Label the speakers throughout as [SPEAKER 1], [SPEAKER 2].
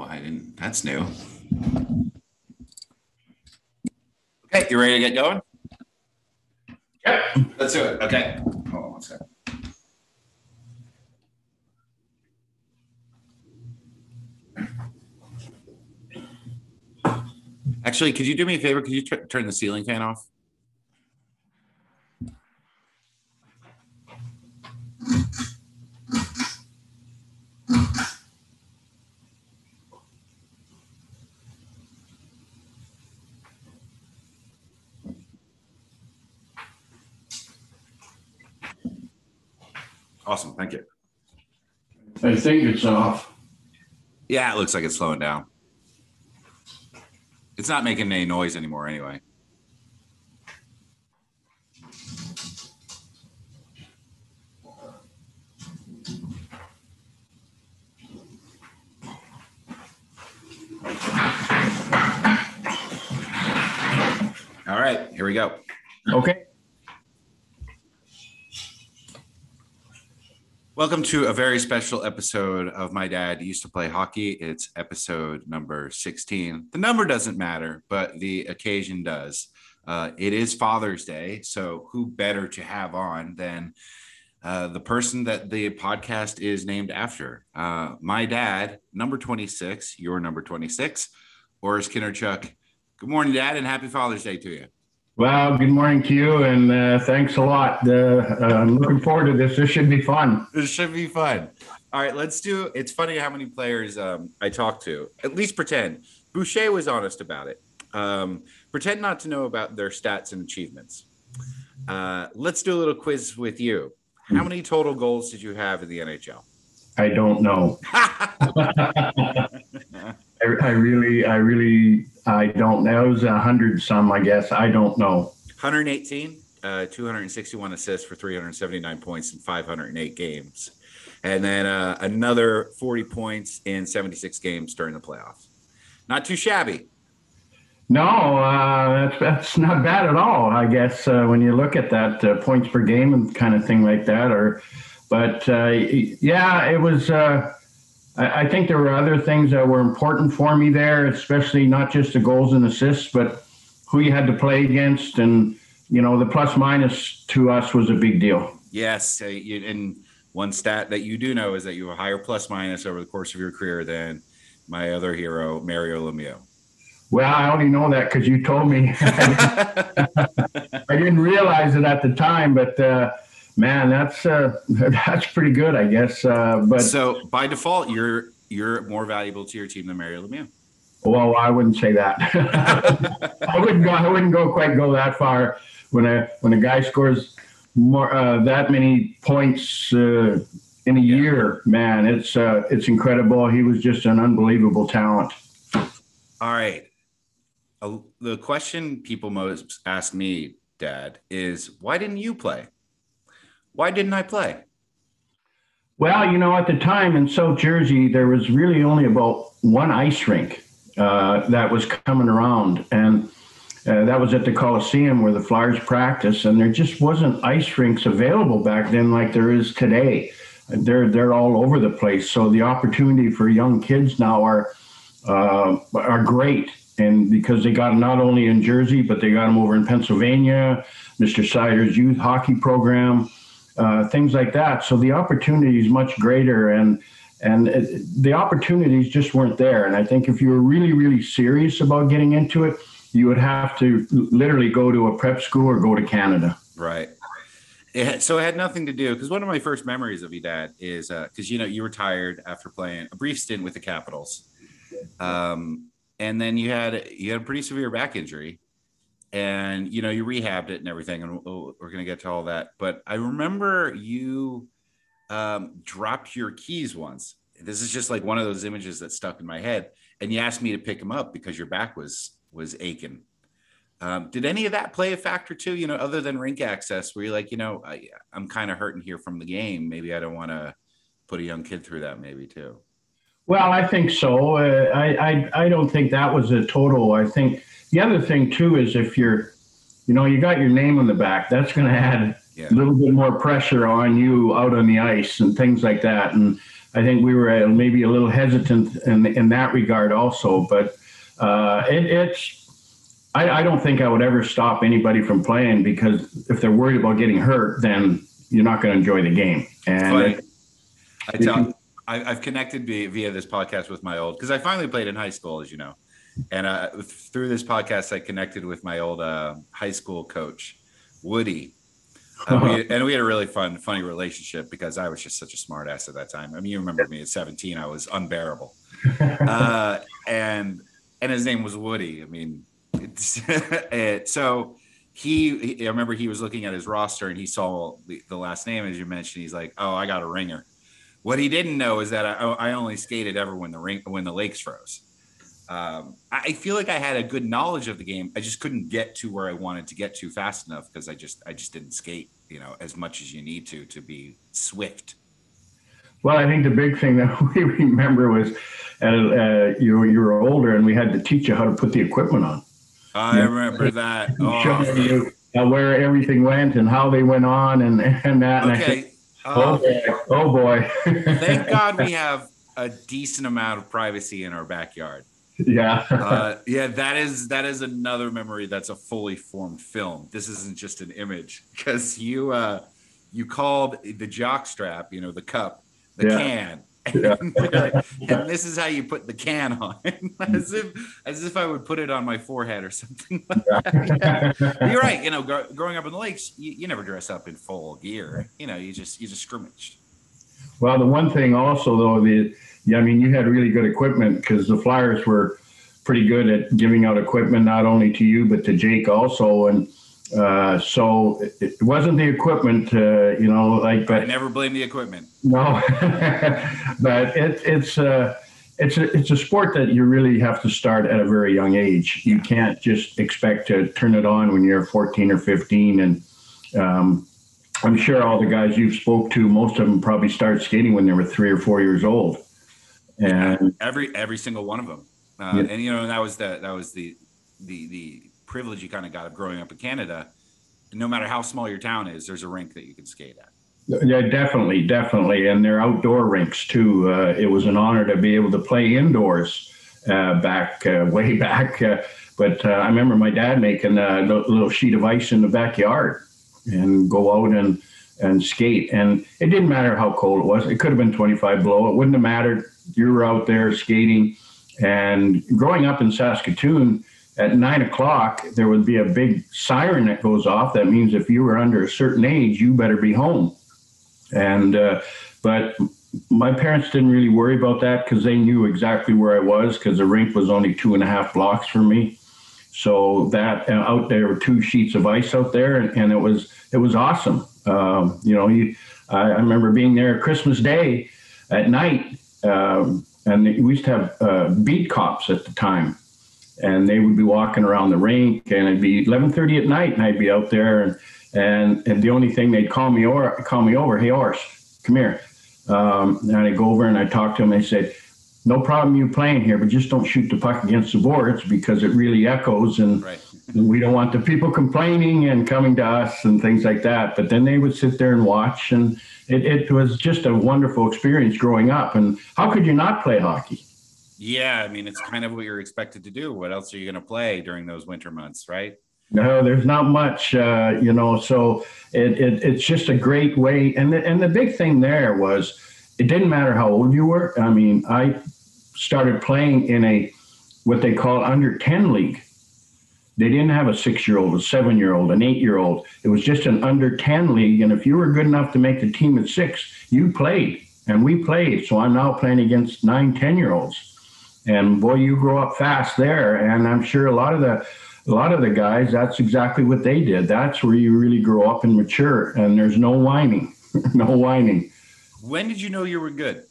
[SPEAKER 1] I didn't. That's new. Okay, you ready to get going?
[SPEAKER 2] Yep.
[SPEAKER 1] Let's do it. Okay. Hold on one second. Actually, could you do me a favor? Could you turn the ceiling fan off? Awesome. Thank you.
[SPEAKER 2] I think it's off.
[SPEAKER 1] Yeah, it looks like it's slowing down. It's not making any noise anymore anyway. All right, here we go.
[SPEAKER 2] Okay.
[SPEAKER 1] Welcome to a very special episode of My Dad Used to Play Hockey. It's episode number 16. The number doesn't matter, but the occasion does. It is Father's Day, so who better to have on than the person that the podcast is named after? My dad, number 26, your number 26, Orest Kindrachuk. Good morning, Dad, and happy Father's Day to you.
[SPEAKER 2] Well, good morning to you, and thanks a lot. I'm looking forward to this. This should be fun.
[SPEAKER 1] This should be fun. All right, let's do. It's funny how many players I talked to. At least pretend. Boucher was honest about it. Pretend not to know about their stats and achievements. Let's do a little quiz with you. How many total goals did you have in the NHL?
[SPEAKER 2] I don't know. I don't know. It was 100 some, I guess. I don't know.
[SPEAKER 1] 118, 261 assists for 379 points in 508 games. And then another 40 points in 76 games during the playoffs. Not too shabby.
[SPEAKER 2] No, that's not bad at all, I guess, when you look at that points per game and kind of thing like that. But it was... I think there were other things that were important for me there, especially not just the goals and assists, but who you had to play against. And, you know, the plus minus to us was a big deal.
[SPEAKER 1] Yes. And one stat that you do know is that you have a higher plus minus over the course of your career than my other hero, Mario Lemieux.
[SPEAKER 2] Well, I only know that because you told me. I didn't realize it at the time, but man, that's pretty good, I guess. But
[SPEAKER 1] so by default, you're more valuable to your team than Mario Lemieux.
[SPEAKER 2] Well, I wouldn't say that. I wouldn't go that far. When a guy scores more that many points in a year, man, it's incredible. He was just an unbelievable talent.
[SPEAKER 1] All right. The question people most ask me, Dad, is why didn't you play? Why didn't I play?
[SPEAKER 2] Well, you know, at the time in South Jersey, there was really only about one ice rink that was coming around. And that was at the Coliseum where the Flyers practice. And there just wasn't ice rinks available back then like there is today. They're all over the place. So the opportunity for young kids now are great. And because they got them not only in Jersey, but they got them over in Pennsylvania, Mr. Sider's youth hockey program. Things like that. So the opportunity is much greater, and the opportunities just weren't there. And I think if you were really, really serious about getting into it, you would have to literally go to a prep school or go to Canada.
[SPEAKER 1] Right. So it had nothing to do, because one of my first memories of you, Dad, is because, you know, you retired after playing a brief stint with the Capitals. And then you had a pretty severe back injury. And, you know, you rehabbed it and everything, and we're going to get to all that. But I remember you dropped your keys once. This is just like one of those images that stuck in my head. And you asked me to pick them up because your back was aching. Did any of that play a factor too, you know, other than rink access, where you're like, you know, I'm kind of hurting here from the game. Maybe I don't want to put a young kid through that maybe too.
[SPEAKER 2] Well, I think so. I don't think that was a total. I think the other thing too is if you got your name on the back, that's going to add a little bit more pressure on you out on the ice and things like that. And I think we were maybe a little hesitant in that regard also. But I don't think I would ever stop anybody from playing, because if they're worried about getting hurt, then you're not going to enjoy the game. And
[SPEAKER 1] I've connected via this podcast with my old, because I finally played in high school, as you know. And through this podcast, I connected with my old high school coach, Woody. We had a really funny relationship, because I was just such a smart ass at that time. I mean, you remember me at 17, I was unbearable. And his name was Woody. I mean, so I remember he was looking at his roster and he saw the last name, as you mentioned. He's like, "Oh, I got a ringer." What he didn't know is that I only skated ever when the lakes froze. I feel like I had a good knowledge of the game. I just couldn't get to where I wanted to get to fast enough, because I just didn't skate, as much as you need to be swift.
[SPEAKER 2] Well, I think the big thing that we remember was you were older and we had to teach you how to put the equipment on.
[SPEAKER 1] I remember that.
[SPEAKER 2] Showing you where everything went and how they went on and that.
[SPEAKER 1] Okay.
[SPEAKER 2] And oh boy.
[SPEAKER 1] Thank God we have a decent amount of privacy in our backyard.
[SPEAKER 2] Yeah.
[SPEAKER 1] That is another memory that's a fully formed film. This isn't just an image, because you called the jock strap, the cup, the can.
[SPEAKER 2] Yeah.
[SPEAKER 1] And this is how you put the can on, as if I would put it on my forehead or something like that. Yeah. You're right. Growing up in the lakes, you never dress up in full gear. You just scrimmaged.
[SPEAKER 2] Well, the one thing also, though, you had really good equipment, because the Flyers were pretty good at giving out equipment, not only to you, but to Jake also. And so it wasn't the equipment, but
[SPEAKER 1] I never blame the equipment.
[SPEAKER 2] No, but it's a sport that you really have to start at a very young age. You can't just expect to turn it on when you're 14 or 15. And I'm sure all the guys you've spoke to, most of them probably started skating when they were 3 or 4 years old. And
[SPEAKER 1] every single one of them. And that was the privilege you kind of got of growing up in Canada. No matter how small your town is, there's a rink that you can skate at.
[SPEAKER 2] Yeah, definitely. And they're outdoor rinks too. It was an honor to be able to play indoors way back. But I remember my dad making a little sheet of ice in the backyard and go out and skate. And it didn't matter how cold it was. It could have been 25 below. It wouldn't have mattered. You were out there skating. And growing up in Saskatoon, at 9 o'clock, there would be a big siren that goes off. That means if you were under a certain age, you better be home. And but my parents didn't really worry about that, because they knew exactly where I was, because the rink was only 2.5 blocks from me. So that out there were 2 sheets of ice out there, and it was awesome. I remember being there Christmas Day at night, and we used to have beat cops at the time. And they would be walking around the rink, and it'd be 11:30 at night, and I'd be out there, and the only thing they'd call me over, "Hey, Orest, come here." And I'd go over and I'd talk to them. They said, "No problem you playing here, but just don't shoot the puck against the boards, because it really echoes, and
[SPEAKER 1] right.
[SPEAKER 2] We don't want the people complaining and coming to us and things like that." But then they would sit there and watch, and it was just a wonderful experience growing up. And how could you not play hockey?
[SPEAKER 1] Yeah, I mean, it's kind of what you're expected to do. What else are you going to play during those winter months, right?
[SPEAKER 2] No, there's not much, so it's just a great way. And the big thing there was, it didn't matter how old you were. I mean, I started playing in what they call under 10 league. They didn't have a 6-year-old, a 7-year-old, an 8-year-old. It was just an under 10 league. And if you were good enough to make the team at 6, you played, and we played. So I'm now playing against 9, 10-year-olds. And boy, you grow up fast there. And I'm sure a lot of the guys, that's exactly what they did. That's where you really grow up and mature. And there's no whining, no whining.
[SPEAKER 1] When did you know you were good?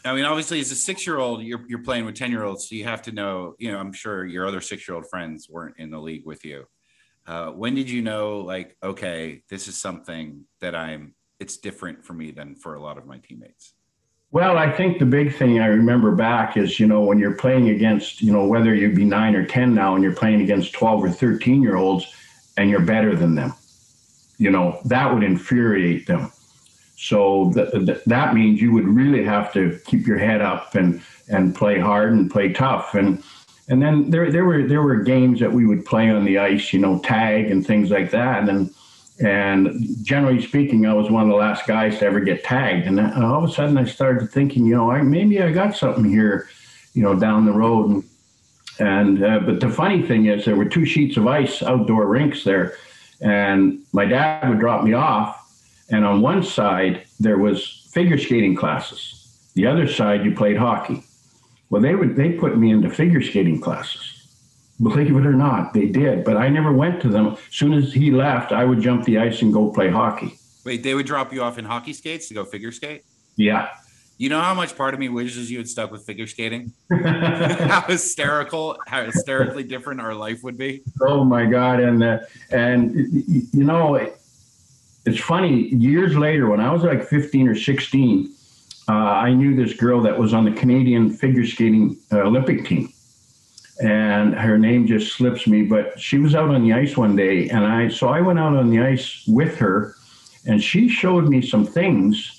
[SPEAKER 1] I mean, obviously, as a 6-year-old, you're playing with 10-year-olds, so you have to know. I'm sure your other 6-year-old friends weren't in the league with you. When did you know, like, okay, this is something that it's different for me than for a lot of my teammates?
[SPEAKER 2] Well, I think the big thing I remember back is, when you're playing against, whether you be 9 or 10 now, and you're playing against 12 or 13-year-olds, and you're better than them, that would infuriate them. So that means you would really have to keep your head up and play hard and play tough. And then there were games that we would play on the ice, tag and things like that. And generally speaking, I was one of the last guys to ever get tagged. And all of a sudden I started thinking, maybe I got something here, down the road. But the funny thing is there were 2 sheets of ice, outdoor rinks there. And my dad would drop me off. And on one side, there was figure skating classes. The other side, you played hockey. Well, they put me into figure skating classes. Believe it or not, they did. But I never went to them. As soon as he left, I would jump the ice and go play hockey.
[SPEAKER 1] Wait, they would drop you off in hockey skates to go figure skate?
[SPEAKER 2] Yeah.
[SPEAKER 1] You know how much part of me wishes you had stuck with figure skating? how hysterically different our life would be.
[SPEAKER 2] Oh my God. It's funny, years later, when I was like 15 or 16, I knew this girl that was on the Canadian figure skating Olympic team. And her name just slips me, but she was out on the ice one day. And I went out on the ice with her, and she showed me some things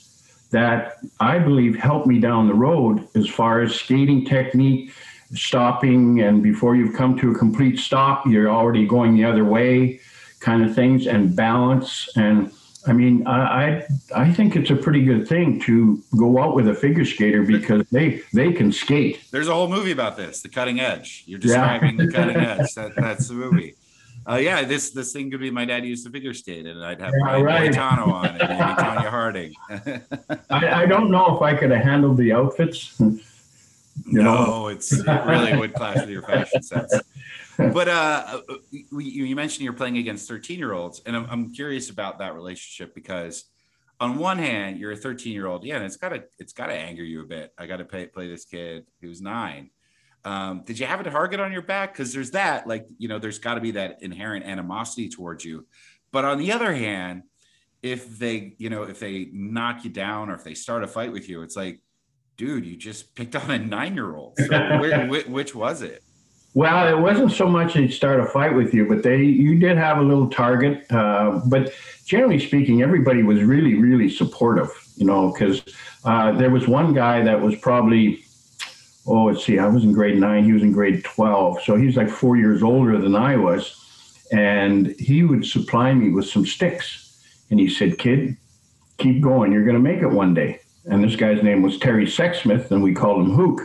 [SPEAKER 2] that I believe helped me down the road as far as skating technique, stopping, and before you've come to a complete stop, you're already going the other way kind of things, and balance. And I mean, I think it's a pretty good thing to go out with a figure skater because they can skate.
[SPEAKER 1] There's a whole movie about this, The Cutting Edge. You're describing The Cutting Edge. That's the movie. This thing could be my dad used to figure skate, and I'd have Ryan Gaetano on it, and maybe Tanya Harding.
[SPEAKER 2] I don't know if I could have handled the outfits.
[SPEAKER 1] It really would clash with your fashion sense. But you mentioned you're playing against 13-year-olds, and I'm curious about that relationship because on one hand, you're a 13-year-old, and it's gotta anger you a bit. I got to play this kid who's 9. Did you have a target on your back? Because there's that, there's got to be that inherent animosity towards you. But on the other hand, if they knock you down or if they start a fight with you, it's like, dude, you just picked on a 9-year-old. So which was it?
[SPEAKER 2] Well, it wasn't so much they'd start a fight with you, but you did have a little target. But generally speaking, everybody was really, really supportive, because there was one guy that was probably, I was in grade 9, he was in grade 12. So he's like 4 years older than I was. And he would supply me with some sticks. And he said, kid, keep going. You're going to make it one day. And this guy's name was Terry Sexsmith, and we called him Hook.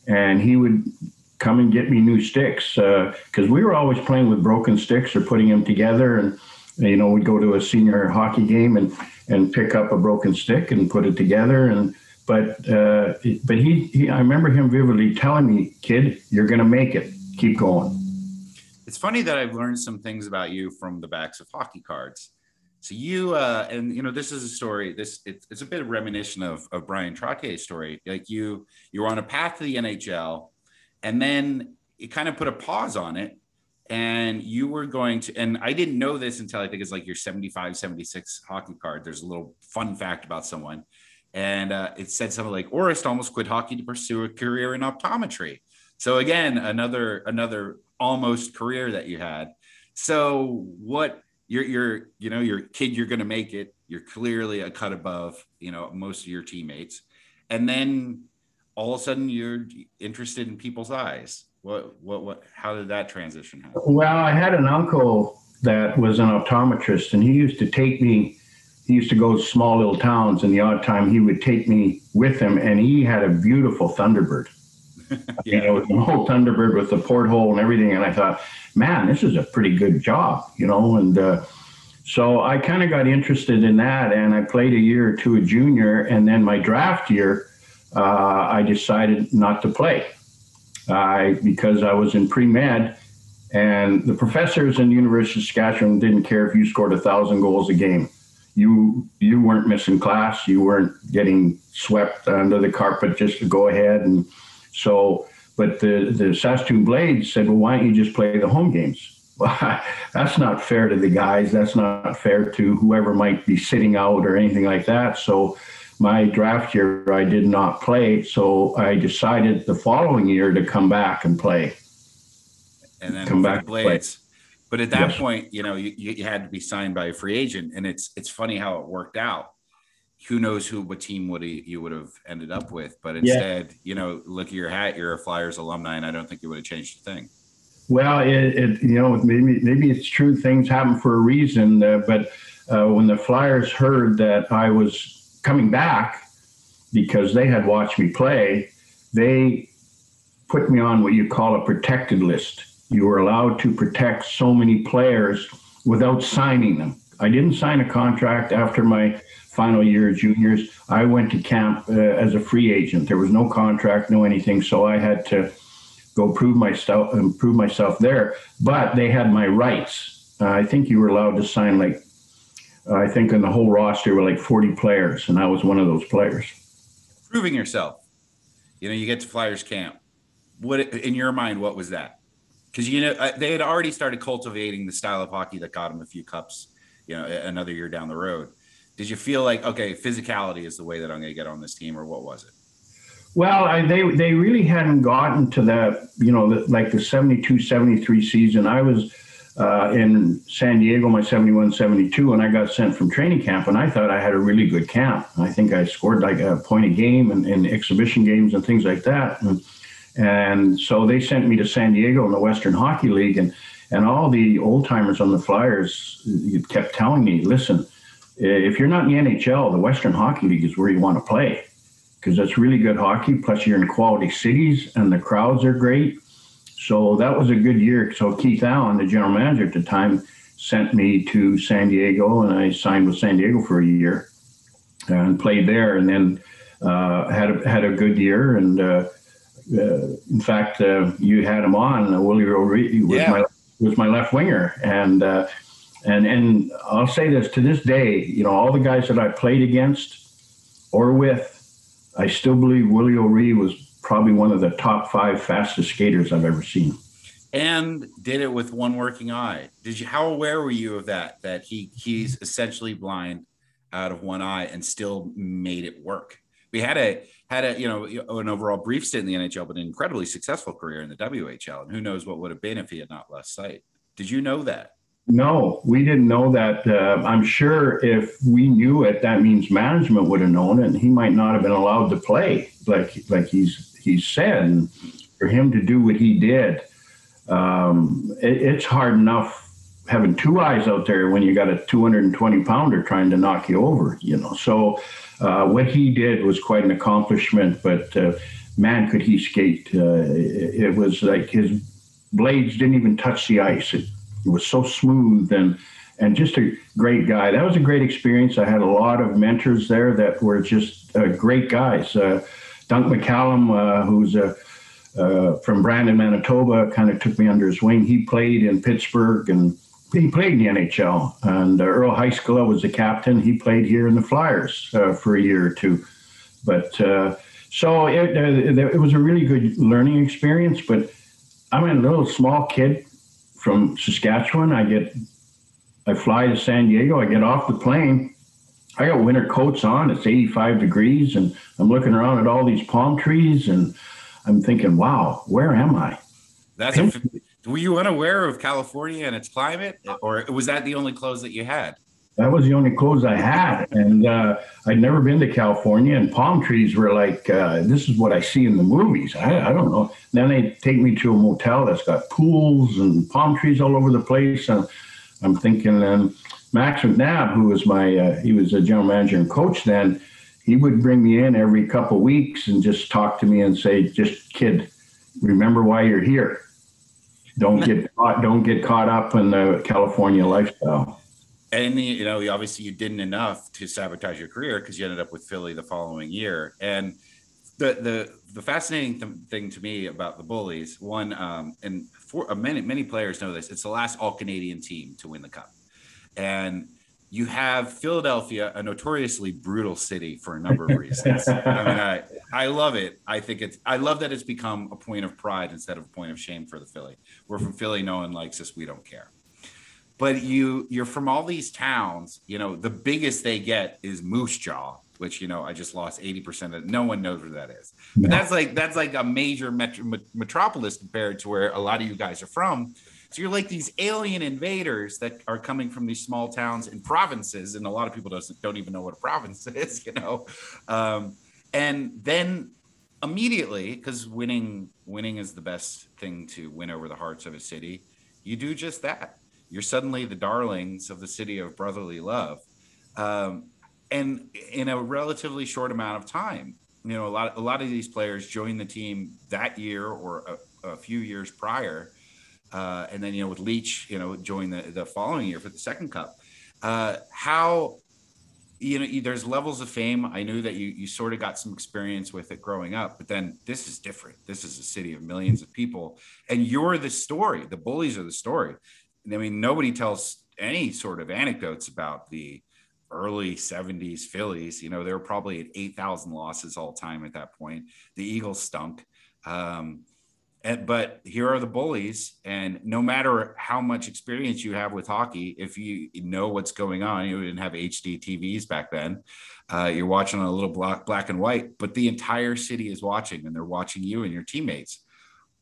[SPEAKER 2] And he would come and get me new sticks because we were always playing with broken sticks or putting them together. And, we'd go to a senior hockey game and pick up a broken stick and put it together. But he I remember him vividly telling me, kid, you're going to make it. Keep going.
[SPEAKER 1] It's funny that I've learned some things about you from the backs of hockey cards. So you, this is a story, it's a bit of reminiscent of Bryan Trottier's story. Like you were on a path to the NHL, and then you kind of put a pause on it, and you were going to, and I didn't know this until I think it's like your 75, 76 hockey card. There's a little fun fact about someone. And it said something like, Orest almost quit hockey to pursue a career in optometry. So again, another almost career that you had. So what you're kid, you're going to make it. You're clearly a cut above, most of your teammates. And then all of a sudden you're interested in people's eyes. How did that transition happen?
[SPEAKER 2] Well, I had an uncle that was an optometrist, and he used to take me. He used to go to small little towns, and the odd time he would take me with him, and he had a beautiful Thunderbird. The whole Thunderbird with the porthole and everything. And I thought, man, this is a pretty good job, and so I kind of got interested in that, and I played a year or two a junior, and then my draft year, I decided not to play because I was in pre-med, and the professors in the University of Saskatchewan didn't care if you scored 1,000 goals a game. You weren't missing class. You weren't getting swept under the carpet just to go ahead. And so, but the Saskatoon Blades said, well, why don't you just play the home games? Well, that's not fair to the guys. That's not fair to whoever might be sitting out or anything like that. So my draft year, I did not play. So I decided the following year to come back and play.
[SPEAKER 1] And then come back to Blades. But at that point, you had to be signed by a free agent. And it's funny how it worked out. who knows what team you would have ended up with. But
[SPEAKER 2] Yeah.
[SPEAKER 1] instead, look at your hat, you're a Flyers alumni, and I don't think it would have changed a thing.
[SPEAKER 2] Well, maybe it's true. Things happen for a reason. But when the Flyers heard that I was coming back because they had watched me play, they put me on what you call a protected list. You were allowed to protect so many players without signing them. I didn't sign a contract after my final year of juniors. I went to camp as a free agent. There was no contract, no anything. So I had to go prove myself there. But they had my rights. I think you were allowed to sign I think in the whole roster were like 40 players, and I was one of those players.
[SPEAKER 1] Proving yourself. You get to Flyers camp. What, in your mind, what was that? Because they had already started cultivating the style of hockey that got them a few cups, another year down the road. Did you feel like, okay, physicality is the way that I'm going to get on this team, or what was it?
[SPEAKER 2] Well, they really hadn't gotten to that, like the 72, 73 season. I was in San Diego, my 71, 72, and I got sent from training camp, and I thought I had a really good camp. I think I scored like a point a game in exhibition games and things like that. And so they sent me to San Diego in the Western Hockey League, and all the old timers on the Flyers kept telling me, listen, if you're not in the NHL, the Western Hockey League is where you want to play, because that's really good hockey. Plus you're in quality cities and the crowds are great. So that was a good year. So Keith Allen, the general manager at the time, sent me to San Diego, and I signed with San Diego for a year and played there, and then had a good year. And in fact, you had him on. Willie O'Ree was my left winger, and I'll say this to this day, all the guys that I played against or with, I still believe Willie O'Ree was probably one of the top 5 fastest skaters I've ever seen.
[SPEAKER 1] And did it with one working eye. How aware were you of that he's essentially blind out of one eye and still made it work? We had an overall brief stint in the NHL, but an incredibly successful career in the WHL. And who knows what would have been if he had not lost sight. Did you know that?
[SPEAKER 2] No, we didn't know that. I'm sure if we knew it, that means management would have known it, and he might not have been allowed to play like he said. And for him to do what he did, it's hard enough having 2 eyes out there when you got a 220-pounder trying to knock you over, So what he did was quite an accomplishment, but man, could he skate. It was like his blades didn't even touch the ice. It was so smooth and just a great guy. That was a great experience. I had a lot of mentors there that were just great guys. Dunk McCallum, who's from Brandon, Manitoba, kind of took me under his wing. He played in Pittsburgh and he played in the NHL. And Earl Heiskala was the captain. He played here in the Flyers for a year or two. But so it was a really good learning experience. But I'm a little small kid from Saskatchewan. I fly to San Diego. I get off the plane. I got winter coats on. It's 85 degrees, and I'm looking around at all these palm trees, and I'm thinking, wow, where am I?
[SPEAKER 1] Were you unaware of California and its climate, or was that the only clothes that you had?
[SPEAKER 2] That was the only clothes I had, and I'd never been to California, and palm trees were like, this is what I see in the movies. I don't know. Then they take me to a motel that's got pools and palm trees all over the place, and I'm thinking, Max McNabb, who was he was a general manager and coach then, he would bring me in every couple of weeks and just talk to me and say, just kid, remember why you're here. Don't get caught up in the California lifestyle.
[SPEAKER 1] And obviously you didn't enough to sabotage your career because you ended up with Philly the following year. And the fascinating thing to me about the Bullies, one, and for many players know this, it's the last all-Canadian team to win the Cup. And you have Philadelphia, a notoriously brutal city for a number of reasons. I love it. I love that it's become a point of pride instead of a point of shame for the Philly. We're from Philly, no one likes us, we don't care. But you're from all these towns, the biggest they get is Moose Jaw, which, I just lost 80% of, no one knows where that is. But that's like a major metropolis compared to where a lot of you guys are from. So you're like these alien invaders that are coming from these small towns and provinces, and a lot of people don't even know what a province is, and then immediately, because winning is the best thing to win over the hearts of a city, you do just that. You're suddenly the darlings of the city of brotherly love, and in a relatively short amount of time. A lot of these players joined the team that year or a few years prior, and then with Leach, joined the following year for the second cup. How there's levels of fame. I knew that you sort of got some experience with it growing up, but then this is different. This is a city of millions of people, and you're the story. The bullies are the story. I mean, nobody tells any sort of anecdotes about the early 70s Phillies. They were probably at 8,000 losses all time at that point. The Eagles stunk. But here are the bullies, and no matter how much experience you have with hockey, if you know what's going on, you didn't have HD TVs back then. You're watching on a little black and white, but the entire city is watching, and they're watching you and your teammates.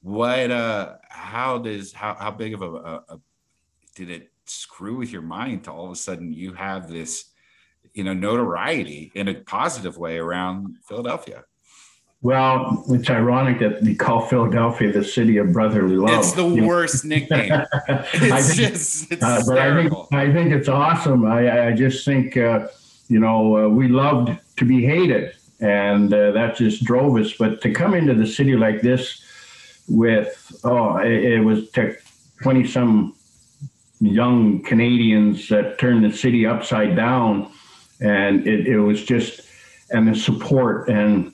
[SPEAKER 1] How big of a did it screw with your mind to all of a sudden you have this, notoriety in a positive way around Philadelphia?
[SPEAKER 2] Well, it's ironic that they call Philadelphia the city of brotherly love.
[SPEAKER 1] It's the worst nickname. It's hysterical.
[SPEAKER 2] I think it's awesome. I just think, we loved to be hated, and that just drove us. But to come into the city like this with, it was 20-some young Canadians that turned the city upside down, and it was just, and the support and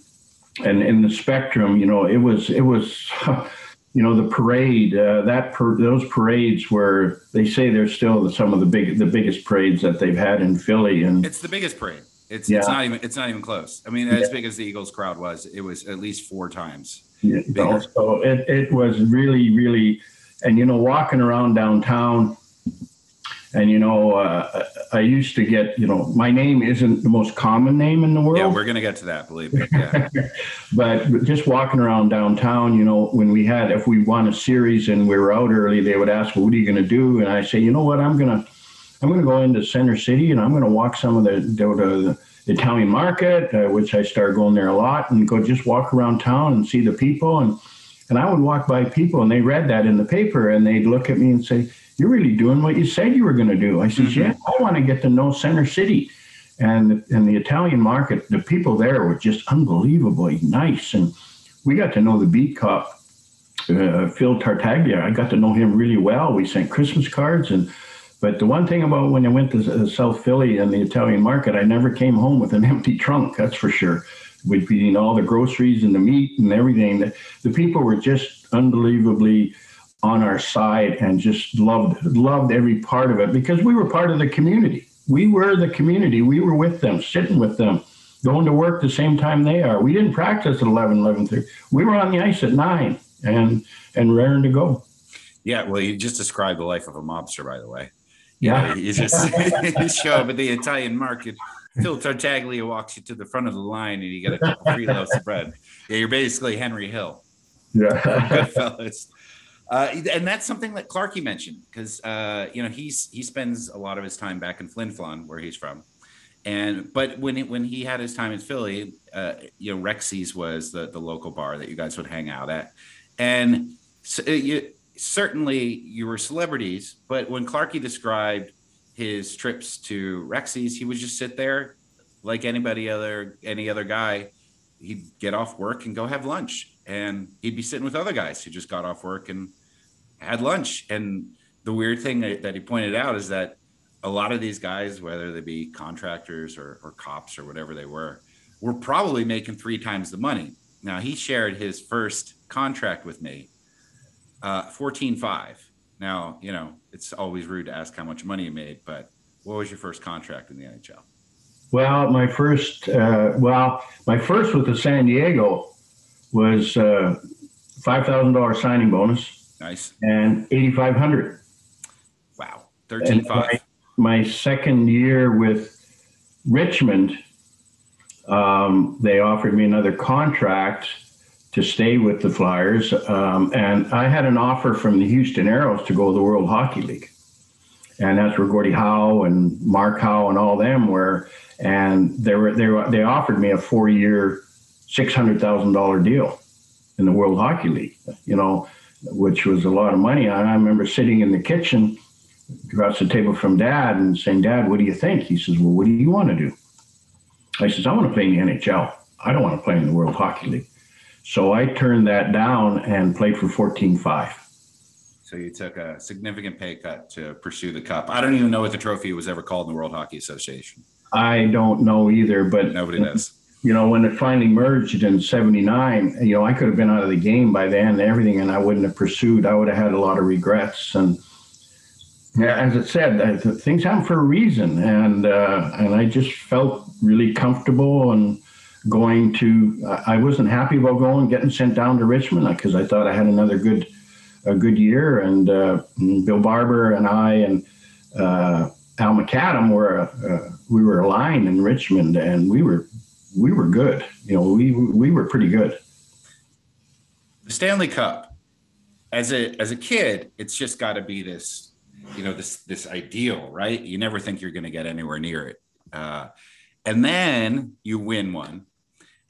[SPEAKER 2] in the spectrum, it was the parade, those parades where they say they're still some of the biggest parades that they've had in Philly, and
[SPEAKER 1] it's the biggest parade. It's not even close. I mean, as big as the Eagles crowd was, it was at least 4 times.
[SPEAKER 2] Yeah, so it was really, really, and walking around downtown. And, I used to get, my name isn't the most common name in the world.
[SPEAKER 1] Yeah, we're going to get to that, believe me. Yeah.
[SPEAKER 2] But just walking around downtown, if we won a series and we were out early, they would ask, well, what are you going to do? And I say, you know what, I'm going to go into Center City, and I'm going to walk some of the Italian market, which I started going there a lot, and just walk around town and see the people. And I would walk by people, and they read that in the paper, and they'd look at me and say, you're really doing what you said you were going to do. I said, yeah, I want to get to know Center City. And the Italian market, the people there were just unbelievably nice. And we got to know the beat cop, Phil Tartaglia. I got to know him really well. We sent Christmas cards. But the one thing about when I went to South Philly and the Italian market, I never came home with an empty trunk, that's for sure. With all the groceries and the meat and everything. The people were just unbelievably on our side and just loved every part of it, because we were part of the community. We were the community. We were with them, sitting with them, going to work the same time they are. We didn't practice at 11:30. We were on the ice at 9 and raring to go.
[SPEAKER 1] Yeah, well, you just described the life of a mobster, by the way.
[SPEAKER 2] Yeah.
[SPEAKER 1] You just show up at the Italian market. Phil Tartaglia walks you to the front of the line, and you get a couple free loaves of bread. Yeah, you're basically Henry Hill.
[SPEAKER 2] Yeah.
[SPEAKER 1] Goodfellas. And that's something that Clarkie mentioned, because he spends a lot of his time back in Flin Flon, where he's from, but when he had his time in Philly, Rexy's was the local bar that you guys would hang out at, and so certainly you were celebrities. But when Clarkie described his trips to Rexy's, he would just sit there like any other guy. He'd get off work and go have lunch, and he'd be sitting with other guys who just got off work and had lunch. And the weird thing that he pointed out is that a lot of these guys, whether they be contractors or cops or whatever they were probably making 3 times the money. Now, he shared his first contract with me, $14,500. Now, it's always rude to ask how much money you made, but what was your first contract in the NHL?
[SPEAKER 2] Well, my first with the San Diego was $5,000 signing bonus.
[SPEAKER 1] Nice.
[SPEAKER 2] And $8,500.
[SPEAKER 1] Wow. 13.5.
[SPEAKER 2] My second year with Richmond, they offered me another contract, to stay with the Flyers. And I had an offer from the Houston Aeros to go to the World Hockey League. And that's where Gordie Howe and Mark Howe and all them were. And they offered me a 4-year, $600,000 deal in the World Hockey League, which was a lot of money. And I remember sitting in the kitchen across the table from Dad and saying, "Dad, what do you think?" He says, "Well, what do you want to do?" I says, "I want to play in the NHL. I don't want to play in the World Hockey League." So I turned that down and played for 14-5.
[SPEAKER 1] So you took a significant pay cut to pursue the cup. I don't even know what the trophy was ever called in the World Hockey Association.
[SPEAKER 2] I don't know either, but
[SPEAKER 1] nobody does.
[SPEAKER 2] When it finally merged in '79, I could have been out of the game by then and everything, and I wouldn't have pursued. I would have had a lot of regrets. And as it said, things happen for a reason, and I just felt really comfortable and going to. I wasn't happy about getting sent down to Richmond because I thought I had a good year, and Bill Barber and I and Al McAdam we were aligned in Richmond, and we were good. We were pretty good.
[SPEAKER 1] The Stanley Cup, as a kid, it's just got to be this. This ideal, right? You never think you're going to get anywhere near it. And then you win one.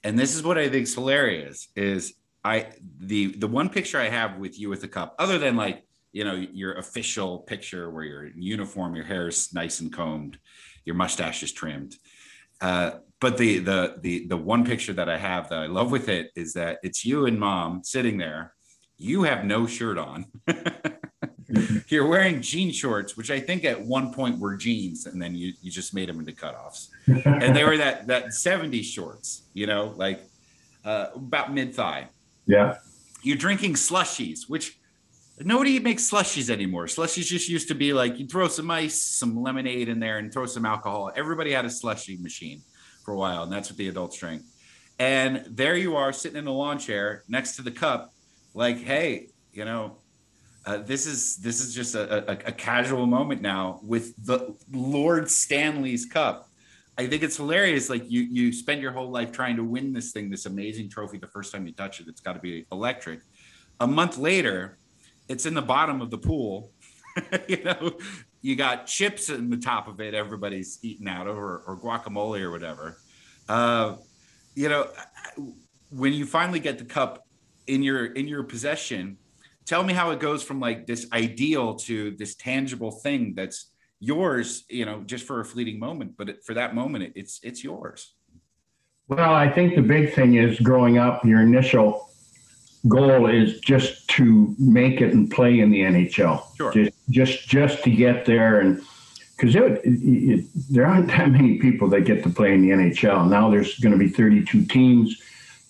[SPEAKER 1] And this is what I think is hilarious is the one picture I have with you with the cup, other than your official picture where you're in uniform, your hair is nice and combed, your mustache is trimmed. But the one picture that I have that I love with it is that it's you and Mom sitting there. You have no shirt on. You're wearing jean shorts, which I think at one point were jeans, and then you just made them into cutoffs. And they were that 70s shorts, about mid-thigh.
[SPEAKER 2] Yeah.
[SPEAKER 1] You're drinking slushies, which nobody makes slushies anymore. Slushies just used to be you throw some ice, some lemonade in there, and throw some alcohol. Everybody had a slushie machine for a while, and that's what the adults drank. And there you are sitting in a lawn chair next to the cup, hey, this is just a casual moment now with the Lord Stanley's cup. I think it's hilarious. You spend your whole life trying to win this thing, this amazing trophy. The first time you touch it, it's got to be electric. A month later, it's in the bottom of the pool. You got chips in the top of it. Everybody's eating out of, or guacamole or whatever. When you finally get the cup in your possession, tell me how it goes from this ideal to this tangible thing that's yours, just for a fleeting moment, but for that moment, it's yours.
[SPEAKER 2] Well, I think the big thing is growing up, your initial goal is just to make it and play in the NHL.
[SPEAKER 1] Sure.
[SPEAKER 2] Just to get there, and because there aren't that many people that get to play in the NHL. Now there's going to be 32 teams.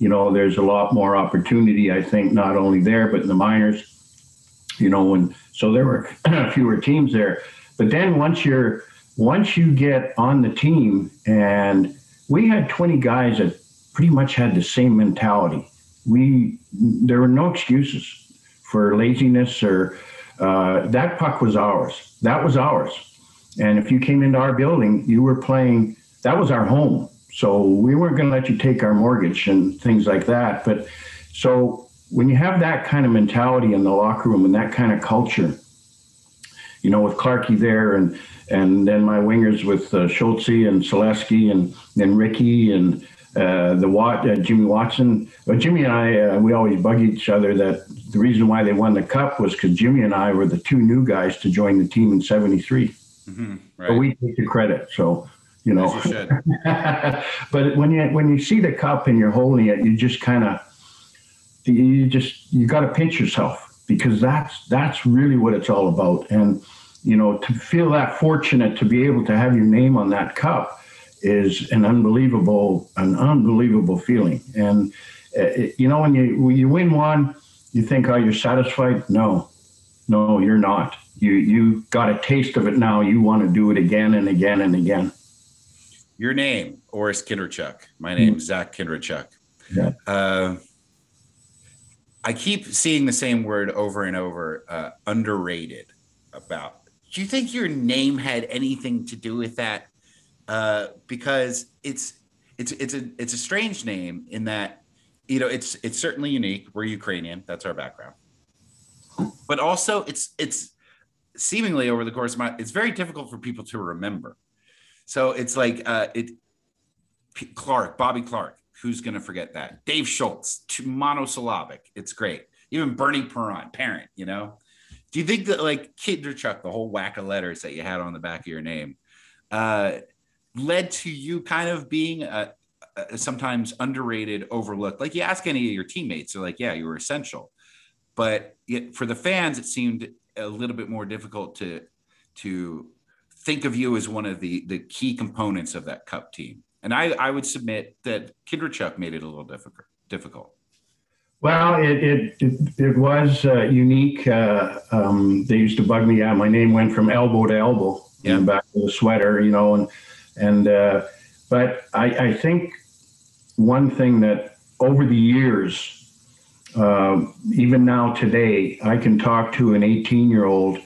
[SPEAKER 2] There's a lot more opportunity, I think, not only there, but in the minors, so there were fewer teams there. But then once you get on the team, and we had 20 guys that pretty much had the same mentality. There were no excuses for laziness or that puck was ours. That was ours. And if you came into our building, you were playing, that was our home. So we weren't going to let you take our mortgage and things like that. But so when you have that kind of mentality in the locker room and that kind of culture, with Clarkie there and then my wingers with Schultze and Selesky and then Ricky and Jimmy Watson. But Jimmy and I, we always bug each other that the reason why they won the cup was because Jimmy and I were the two new guys to join the team in '73.
[SPEAKER 1] Mm-hmm, right.
[SPEAKER 2] But we take the credit. So,
[SPEAKER 1] As you should.
[SPEAKER 2] But when you see the cup and you're holding it, you just kind of, you got to pinch yourself, because that's really what it's all about. And, to feel that fortunate to be able to have your name on that cup is an unbelievable feeling. And, when you win one, you think, oh, you're satisfied? No, you're not. You got a taste of it now. You want to do it again and again and again.
[SPEAKER 1] Your name, Orest Kindrachuk. My name's Zak Kindrachuk.
[SPEAKER 2] Yeah.
[SPEAKER 1] I keep seeing the same word over and over, underrated. Do you think your name had anything to do with that? Because it's a strange name in that it's certainly unique. We're Ukrainian. That's our background. But also it's seemingly over the course of it's very difficult for people to remember. So it's like Bobby Clark, who's going to forget that? Dave Schultz, monosyllabic. It's great. Even Bernie Parent, Do you think that like Kindrachuk, the whole whack of letters that you had on the back of your name, led to you kind of being a sometimes underrated, overlooked? Like you ask any of your teammates, they're like, yeah, you were essential. But for the fans, it seemed a little bit more difficult to think of you as one of the key components of that Cup team. And I would submit that Kindrachuk made it a little difficult.
[SPEAKER 2] Well, it was unique. They used to bug me. Yeah, my name went from elbow to elbow in the back of the sweater, but I think one thing that over the years, even now today, I can talk to an 18-year-old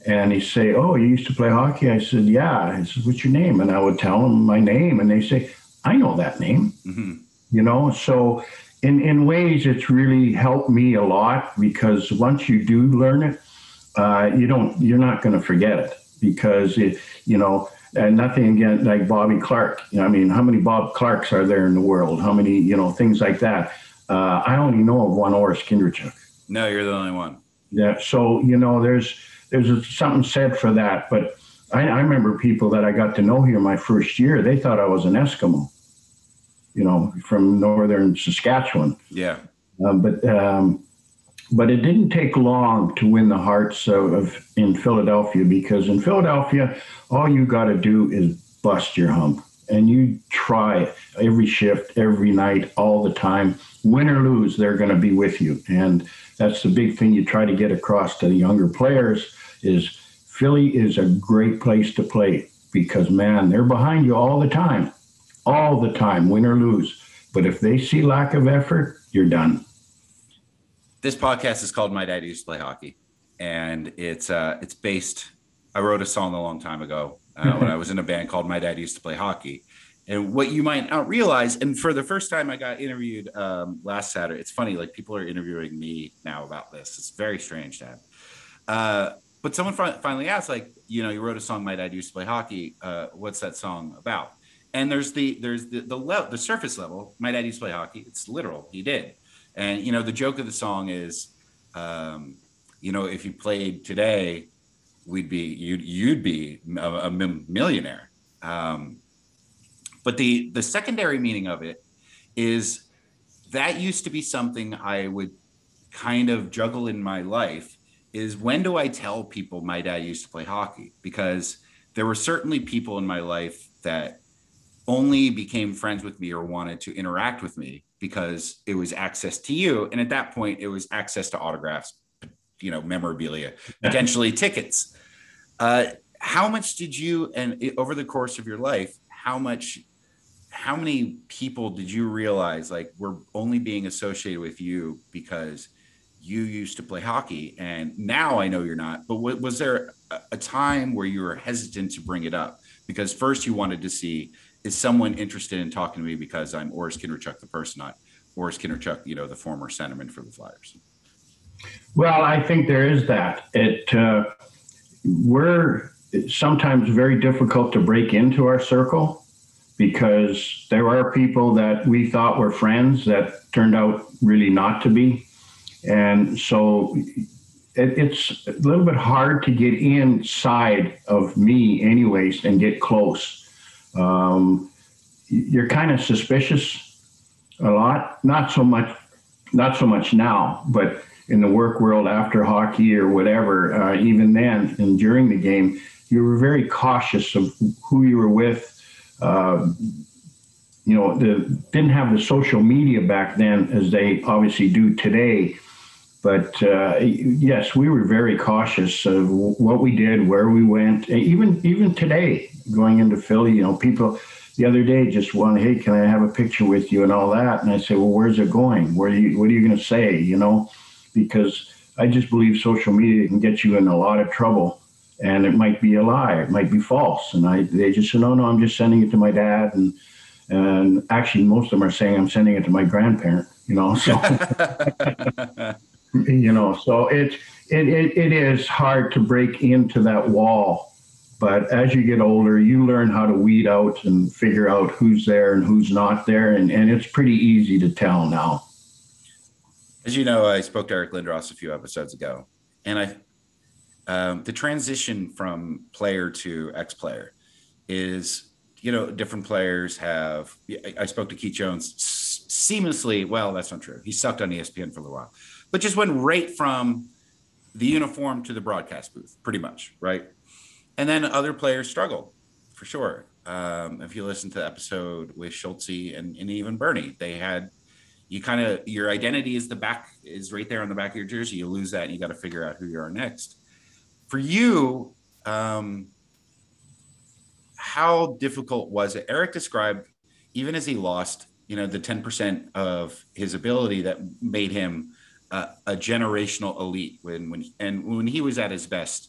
[SPEAKER 2] and he say, "Oh, you used to play hockey?" I said, "Yeah." He says, "What's your name?" And I would tell him my name and they say, "I know that name." Mm-hmm. So in ways it's really helped me a lot, because once you do learn it, you're not going to forget it, because and nothing again like Bobby Clark. I mean, how many Bob Clarks are there in the world? How many, things like that. I only know of one Orest Kindrachuk.
[SPEAKER 1] No, you're the only one.
[SPEAKER 2] Yeah. So, there's something said for that. But I remember people that I got to know here my first year, they thought I was an Eskimo, from northern Saskatchewan.
[SPEAKER 1] Yeah.
[SPEAKER 2] But it didn't take long to win the hearts in Philadelphia, because in Philadelphia, all you got to do is bust your hump. And you try every shift, every night, all the time. Win or lose, they're going to be with you. And that's the big thing you try to get across to the younger players is Philly is a great place to play, because, man, they're behind you all the time, win or lose. But if they see lack of effort, you're done.
[SPEAKER 1] This podcast is called My Dad Used to Play Hockey, and it's based. I wrote a song a long time ago when I was in a band called My Dad Used to Play Hockey. And what you might not realize, and for the first time I got interviewed last Saturday, it's funny, like people are interviewing me now about this. It's very strange, Dad. But someone finally asked, like, you wrote a song, My Dad Used to Play Hockey. What's that song about? And there's the surface level. My dad used to play hockey. It's literal. He did. And, the joke of the song is, if you played today, you'd be a millionaire. But the secondary meaning of it is that used to be something I would kind of juggle in my life, is when do I tell people my dad used to play hockey? Because there were certainly people in my life that only became friends with me or wanted to interact with me because it was access to you. And at that point, it was access to autographs, memorabilia, potentially tickets. How much did you, and over the course of your life, how many people did you realize like were only being associated with you because you used to play hockey? And now I know you're not, but was there a time where you were hesitant to bring it up? Because first you wanted to see, is someone interested in talking to me because I'm Orest Kindrachuk, the person, not Orest Kindrachuk, the former centerman for the Flyers?
[SPEAKER 2] Well, I think there is that. We're sometimes very difficult to break into our circle, because there are people that we thought were friends that turned out really not to be. And so it's a little bit hard to get inside of me anyways and get close. You're kind of suspicious a lot, not so much now, but in the work world after hockey or whatever, even then and during the game, you were very cautious of who you were with. Didn't have the social media back then as they obviously do today. But yes, we were very cautious of what we did, where we went. Even today, going into Philly, people the other day just wanted, "Hey, can I have a picture with you?" and all that. And I say, "Well, where's it going? What are you going to say?" Because I just believe social media can get you in a lot of trouble, and it might be a lie, it might be false. And they just say, "No, I'm just sending it to my dad," and actually most of them are saying I'm sending it to my grandparent. So so it is hard to break into that wall. But as you get older, you learn how to weed out and figure out who's there and who's not there. And it's pretty easy to tell now.
[SPEAKER 1] As you know, I spoke to Eric Lindros a few episodes ago, and the transition from player to ex-player is, different players have. I spoke to Keith Jones seamlessly. Well, that's not true. He sucked on ESPN for a little while, but just went right from the uniform to the broadcast booth, pretty much, right? And then other players struggle, for sure. If you listen to the episode with Schultze and even Bernie, they had your identity is right there on the back of your jersey. You lose that, and you got to figure out who you are next. For you, how difficult was it? Eric described, even as he lost, the 10% of his ability that made him a generational elite. When he was at his best,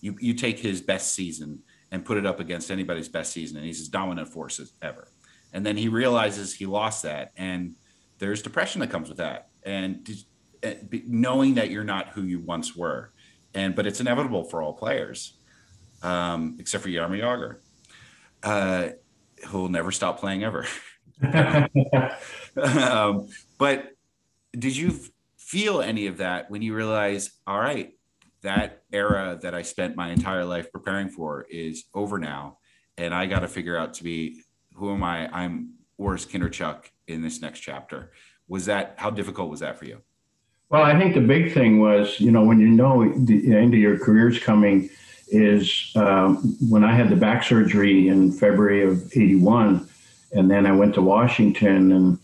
[SPEAKER 1] you take his best season and put it up against anybody's best season, and he's as dominant force as ever. And then he realizes he lost that, and there's depression that comes with that, and knowing that you're not who you once were. But it's inevitable for all players, except for Jaromir Jagr, who will never stop playing ever. But did you feel any of that when you realize, all right, that era that I spent my entire life preparing for is over now, and I got to figure out who am I? I'm Orest Kindrachuk in this next chapter. How difficult was that for you?
[SPEAKER 2] Well, I think the big thing was, when the end of your career's coming is when I had the back surgery in February of '81, and then I went to Washington, and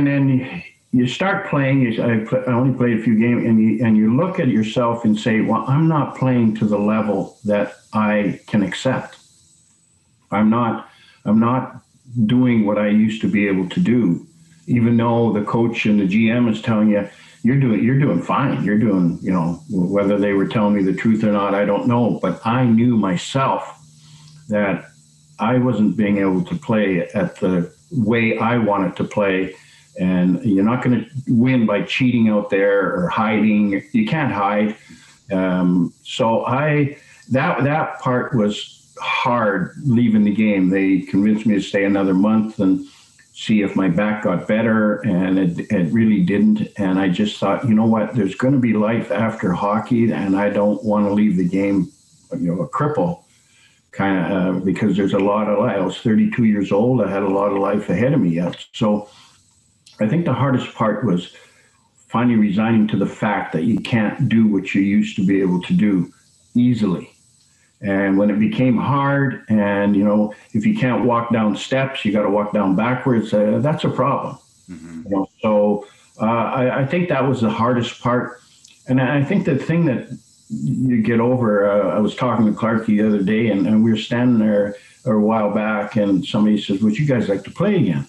[SPEAKER 2] then you start playing. I only played a few games, and you look at yourself and say, well, I'm not playing to the level that I can accept. I'm not doing what I used to be able to do, even though the coach and the GM is telling you, you're doing fine. You're doing, whether they were telling me the truth or not, I don't know. But I knew myself that I wasn't being able to play at the way I wanted to play. And you're not going to win by cheating out there or hiding. You can't hide. So that part was hard leaving the game. They convinced me to stay another month and see if my back got better, and it really didn't. And I just thought, you know what, there's going to be life after hockey, and I don't want to leave the game, a cripple, kind of, because there's a lot of life. I was 32 years old. I had a lot of life ahead of me yet. So I think the hardest part was finally resigning to the fact that you can't do what you used to be able to do easily. And when it became hard, and, if you can't walk down steps, you got to walk down backwards, that's a problem. Mm-hmm. So I think that was the hardest part. And I think the thing that you get over, I was talking to Clark the other day, and we were standing there a while back, and somebody says, would you guys like to play again?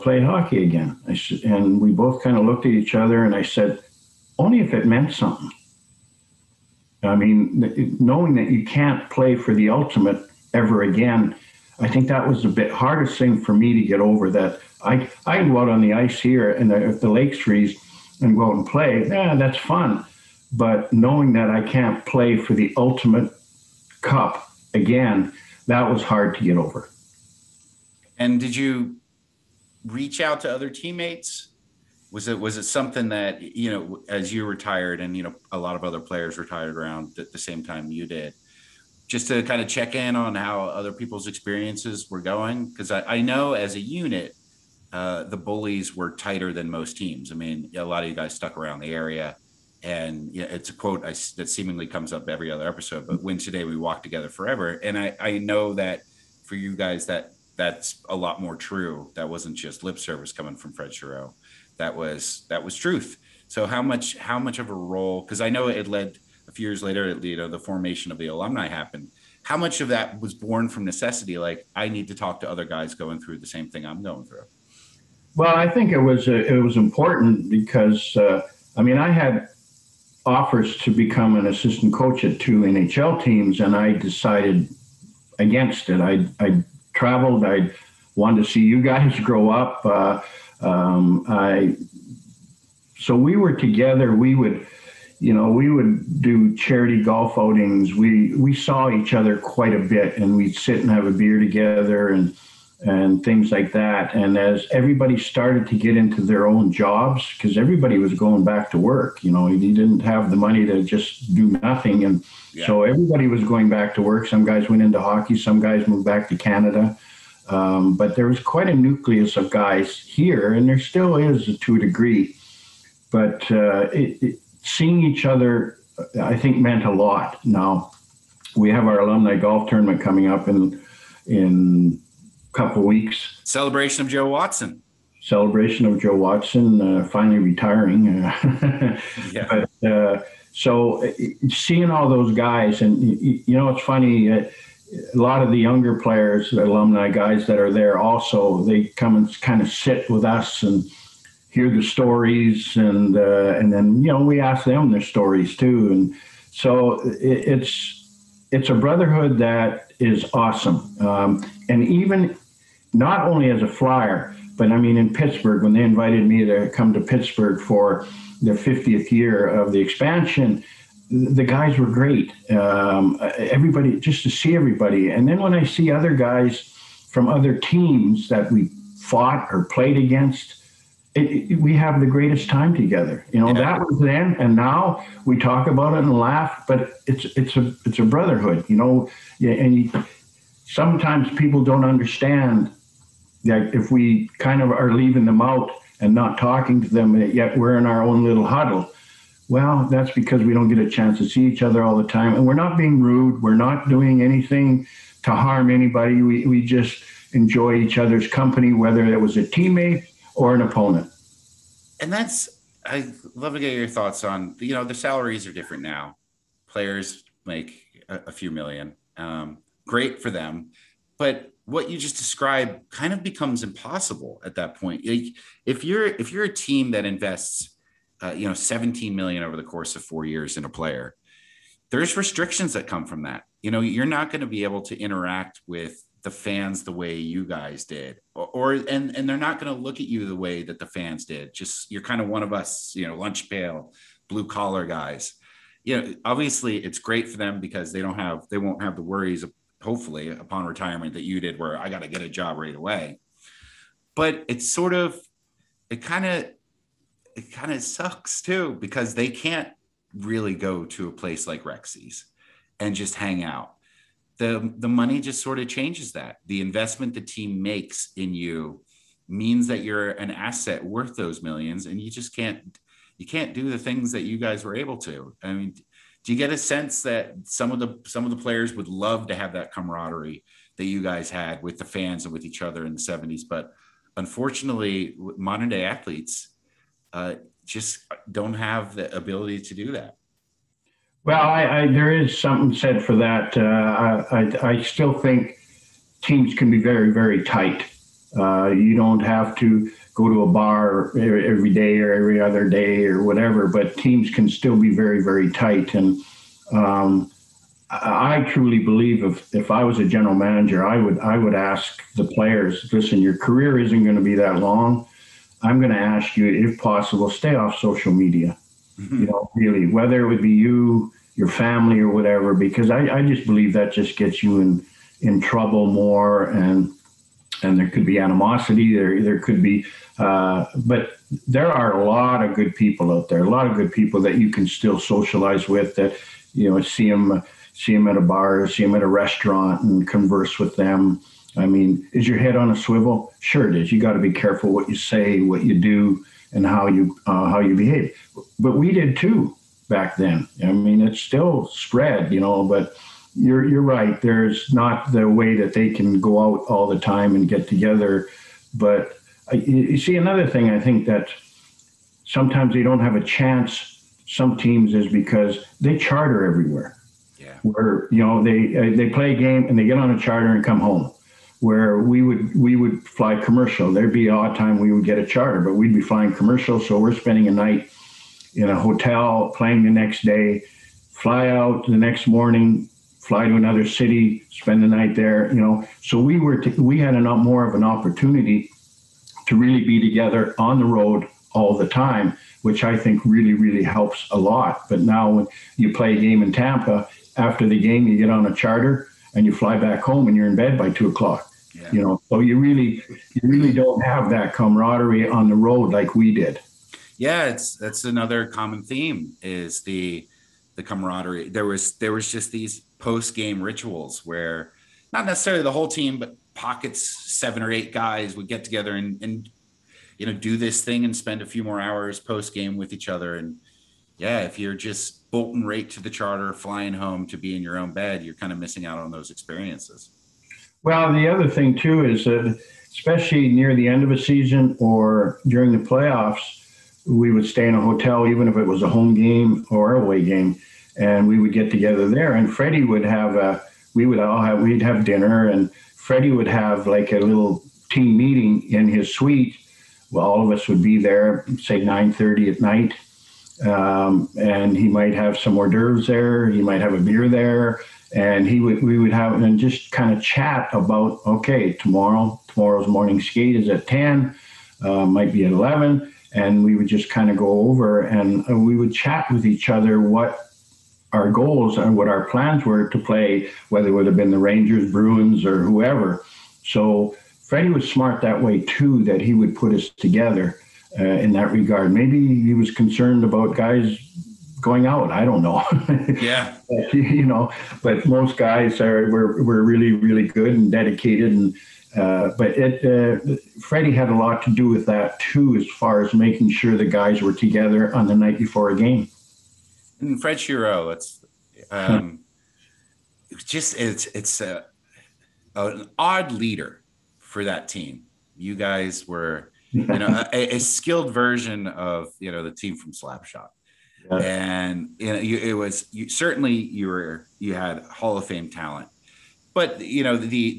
[SPEAKER 2] Play hockey again. And we both kind of looked at each other, and I said, only if it meant something. I mean, knowing that you can't play for the ultimate ever again, I think that was the hardest thing for me to get over, that I can go out on the ice here, and if the lakes freeze and go out and play, that's fun. But knowing that I can't play for the ultimate cup again, that was hard to get over.
[SPEAKER 1] And did you reach out to other teammates? Was it something that, as you retired and, a lot of other players retired around at the same time you did, just to kind of check in on how other people's experiences were going? Because I know as a unit, the Bullies were tighter than most teams. I mean, a lot of you guys stuck around the area, and it's a quote that seemingly comes up every other episode, but win today, we walk together forever. And I know that for you guys, that's a lot more true. That wasn't just lip service coming from Fred Giroux. That was truth. So how much of a role, because I know it led a few years later, the formation of the alumni happened. How much of that was born from necessity? Like, I need to talk to other guys going through the same thing I'm going through.
[SPEAKER 2] Well, I think it was important because, I had offers to become an assistant coach at 2 NHL teams, and I decided against it. I traveled. I wanted to see you guys grow up. So we were together. We would do charity golf outings. We saw each other quite a bit, and we'd sit and have a beer together and things like that. And as everybody started to get into their own jobs, because everybody was going back to work, you didn't have the money to just do nothing. And so everybody was going back to work. Some guys went into hockey, some guys moved back to Canada. But there was quite a nucleus of guys here, and there still is to a degree. But seeing each other, I think, meant a lot. Now, we have our alumni golf tournament coming up in a couple of weeks.
[SPEAKER 1] Celebration of Joe Watson.
[SPEAKER 2] Finally retiring.
[SPEAKER 1] Yeah.
[SPEAKER 2] But so seeing all those guys, and it's funny. A lot of the younger players, the alumni guys that are there, also they come and kind of sit with us and hear the stories, and then we ask them their stories too, and so it's a brotherhood that is awesome, and even not only as a Flyer, but I mean in Pittsburgh, when they invited me to come to Pittsburgh for the 50th year of the expansion, the guys were great. Everybody, just to see everybody, and then when I see other guys from other teams that we fought or played against, we have the greatest time together. That was then, and now we talk about it and laugh. But it's a brotherhood, And sometimes people don't understand that if we kind of are leaving them out and not talking to them, yet we're in our own little huddle. Well, that's because we don't get a chance to see each other all the time, and we're not being rude. We're not doing anything to harm anybody. We just enjoy each other's company, whether it was a teammate or an opponent.
[SPEAKER 1] And I love to get your thoughts on, the salaries are different now. Players make a few million. Great for them. But what you just described kind of becomes impossible at that point. Like, if you're a team that invests, 17 million over the course of 4 years in a player, there's restrictions that come from that. You're not going to be able to interact with the fans the way you guys did, and they're not going to look at you the way that the fans did. Just, you're kind of one of us, lunch pail, blue collar guys. Obviously it's great for them because they won't have the worries of, hopefully, upon retirement that you did, where I got to get a job right away. But it's it kind of sucks too, because they can't really go to a place like Rexy's and just hang out. The money just sort of changes that. The investment the team makes in you means that you're an asset worth those millions, and you can't do the things that you guys were able to. I mean, do you get a sense that some of the players would love to have that camaraderie that you guys had with the fans and with each other in the 70s? But unfortunately, modern day athletes just don't have the ability to do that.
[SPEAKER 2] Well, there is something said for that. I still think teams can be very, very tight. You don't have to go to a bar every day or every other day or whatever, but teams can still be very, very tight. And I truly believe if I was a general manager, I would ask the players, listen, your career isn't going to be that long. I'm going to ask you, if possible, stay off social media. Really, whether it would be you, your family, or whatever, because I just believe that just gets you in trouble more, and there could be animosity. There could be, but there are a lot of good people out there. A lot of good people that you can still socialize with. That see them at a bar, see them at a restaurant, and converse with them. I mean, is your head on a swivel? Sure it is. You got to be careful what you say, what you do, and how you behave. But we did too back then. I mean, it's still spread, but you're right. There's not the way that they can go out all the time and get together. But you see, another thing I think that sometimes they don't have a chance, some teams, is because they charter everywhere.
[SPEAKER 1] Yeah.
[SPEAKER 2] Where, they play a game and they get on a charter and come home. Where we would fly commercial. There'd be an odd time we would get a charter, but we'd be flying commercial. So we're spending a night in a hotel, playing the next day, fly out the next morning, fly to another city, spend the night there. So we had more of an opportunity to really be together on the road all the time, which I think really, really helps a lot. But now when you play a game in Tampa, after the game, you get on a charter and you fly back home and you're in bed by 2:00.
[SPEAKER 1] Yeah.
[SPEAKER 2] You know, so you really don't have that camaraderie on the road like we did.
[SPEAKER 1] Yeah, that's another common theme is the camaraderie. There was just these post-game rituals where not necessarily the whole team, but pockets, 7 or 8 guys would get together and you know, do this thing and spend a few more hours post-game with each other. And yeah, if you're just bolting right to the charter, flying home to be in your own bed, you're kind of missing out on those experiences.
[SPEAKER 2] Well, the other thing too is that especially near the end of a season or during the playoffs, we would stay in a hotel, even if it was a home game or away game, and we would get together there. And Freddie would have we'd have dinner, and Freddie would have like a little team meeting in his suite. Well, all of us would be there, say 9:30 at night, and he might have some hors d'oeuvres there. He might have a beer there. And we would have and just kind of chat about, okay, tomorrow's morning skate is at 10, might be at 11, and we would just kind of go over and we would chat with each other what our goals and what our plans were to play, whether it would have been the Rangers, Bruins, or whoever. So Freddie was smart that way too, that he would put us together in that regard. Maybe he was concerned about guys going out. I don't know.
[SPEAKER 1] Yeah.
[SPEAKER 2] You know, but most guys were really, really good and dedicated. And but Freddie had a lot to do with that too, as far as making sure the guys were together on the night before a game.
[SPEAKER 1] And Fred Shiro, it's an odd leader for that team. You guys were, you know, a skilled version of, you know, the team from Slapshot. Yeah. And you know, you had Hall of Fame talent, but you know you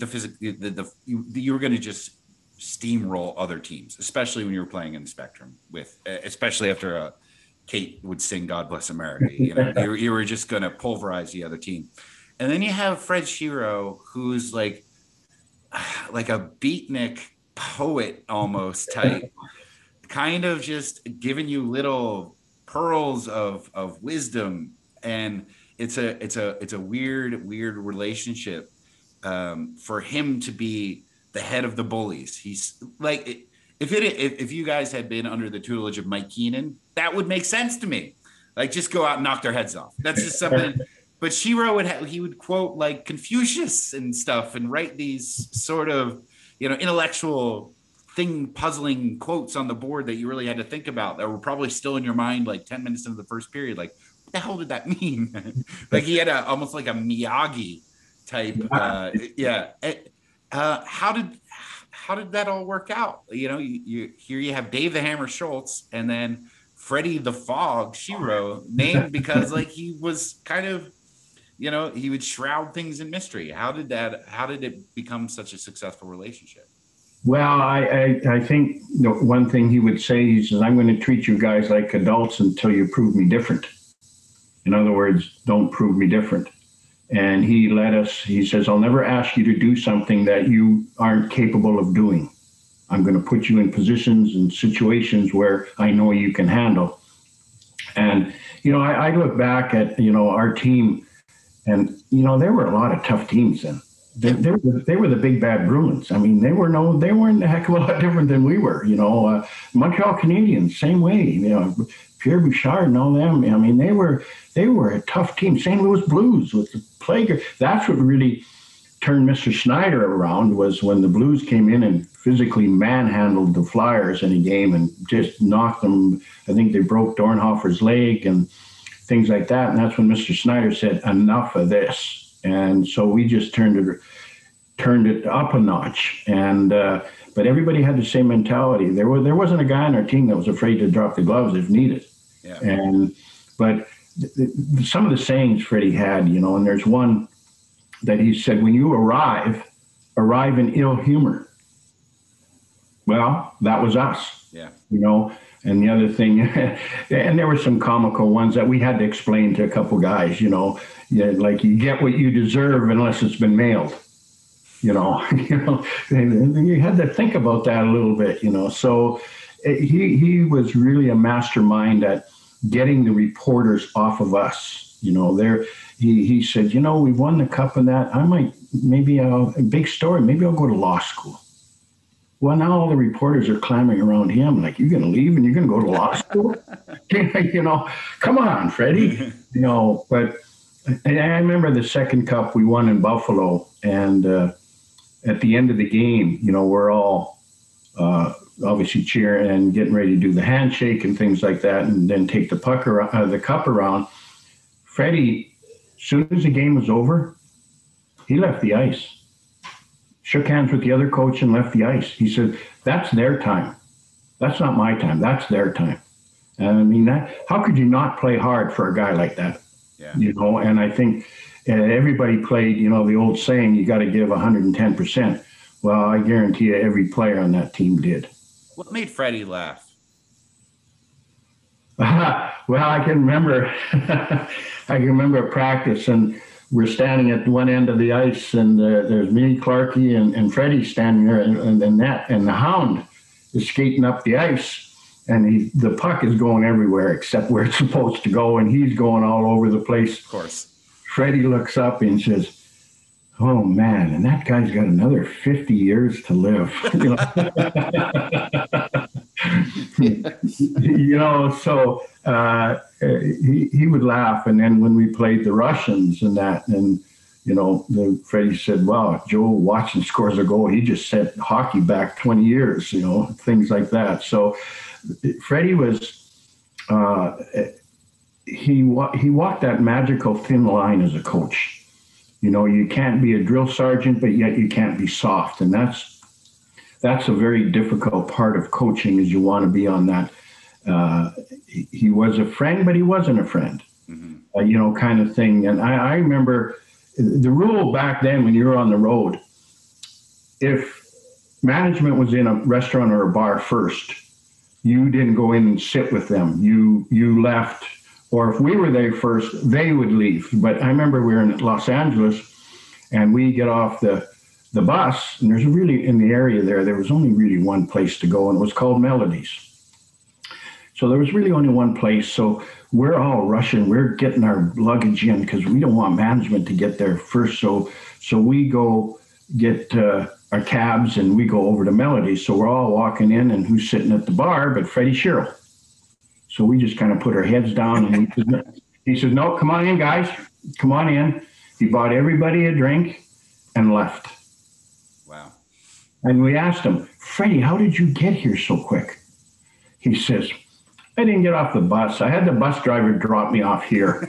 [SPEAKER 1] were going to just steamroll other teams, especially when you were playing in the Spectrum especially after Kate would sing "God Bless America." You know, you were just going to pulverize the other team, and then you have Fred Shiro, who's like a beatnik poet almost type, kind of just giving you little pearls of wisdom, and it's a weird relationship for him to be the head of the bullies. He's like, if you guys had been under the tutelage of Mike Keenan, that would make sense to me. Like, just go out and knock their heads off. That's just something. But Shiro would quote like Confucius and stuff, and write these sort of, you know, intellectual puzzling quotes on the board that you really had to think about, that were probably still in your mind like 10 minutes into the first period. Like, what the hell did that mean? Like, he had almost like a Miyagi type. How did that all work out? You know, you have Dave the Hammer Schultz, and then Freddie the Fog Shiro, named because like he was kind of, you know, he would shroud things in mystery. How did it become such a successful relationship?
[SPEAKER 2] Well, I think the one thing he would say, he says, I'm going to treat you guys like adults until you prove me different. In other words, don't prove me different. And he says, I'll never ask you to do something that you aren't capable of doing. I'm going to put you in positions and situations where I know you can handle. And, you know, I look back at, you know, our team, and, you know, there were a lot of tough teams then. They were the big bad Bruins. I mean, they weren't a heck of a lot different than we were. You know, Montreal Canadiens, same way. You know, Pierre Bouchard and all them. I mean, they were a tough team. St. Louis Blues with the plague. That's what really turned Mr. Schneider around, was when the Blues came in and physically manhandled the Flyers in a game and just knocked them. I think they broke Dornhofer's leg and things like that. And that's when Mr. Schneider said, enough of this. And so we just turned it up a notch. And but everybody had the same mentality. There wasn't a guy on our team that was afraid to drop the gloves if needed. Yeah. But some of the sayings Freddie had, you know, and there's one that he said, when you arrive in ill humor. Well, that was us. Yeah. You know. And the other thing, and there were some comical ones that we had to explain to a couple guys, you know, like, you get what you deserve unless it's been mailed. And you had to think about that a little bit, So he was really a mastermind at getting the reporters off of us. He said, we won the cup and that. I might, maybe a big story, maybe I'll go to law school. Well, now all the reporters are clamoring around him, like, you're going to leave and you're going to go to law school? Come on, Freddie. But I remember the second cup we won in Buffalo, and at the end of the game, we're all obviously cheering and getting ready to do the handshake and things like that, and then take the cup around. Freddie, as soon as the game was over, he left the ice, shook hands with the other coach and left the ice. He said, that's their time. That's not my time. That's their time. And I mean, how could you not play hard for a guy like that?
[SPEAKER 1] Yeah.
[SPEAKER 2] And I think everybody played, the old saying, you got to give 110%. Well, I guarantee you every player on that team did.
[SPEAKER 1] What made Freddie laugh?
[SPEAKER 2] Well, I can remember a practice, and we're standing at one end of the ice, and there's me, Clarkie, and Freddie standing there in the net, and the Hound is skating up the ice, and the puck is going everywhere except where it's supposed to go, and he's going all over the place.
[SPEAKER 1] Of course. Freddie
[SPEAKER 2] looks up and says, oh, man, and that guy's got another 50 years to live. So he would laugh. And then when we played the Russians and that, and, Freddie said, wow, Joe Watson scores a goal. He just set hockey back 20 years, things like that. So Freddie was, he walked that magical thin line as a coach. You can't be a drill sergeant, but yet you can't be soft. And that's a very difficult part of coaching, is you want to be on that. He was a friend, but he wasn't a friend, kind of thing. And I remember the rule back then when you were on the road, if management was in a restaurant or a bar first, you didn't go in and sit with them. You left. Or if we were there first, they would leave. But I remember we were in Los Angeles, and we get off the bus, and there's really, in the area there was only really one place to go, and it was called Melodies. So there was really only one place. So we're all rushing. We're getting our luggage in because we don't want management to get there first. So we go get our cabs, and we go over to Melodies. So we're all walking in, and who's sitting at the bar but Freddie Sherrill. So we just kind of put our heads down, and he said, no, come on in, guys. Come on in. He bought everybody a drink and left.
[SPEAKER 1] Wow.
[SPEAKER 2] And we asked him, Freddie, how did you get here so quick? He says, I didn't get off the bus. I had the bus driver drop me off here.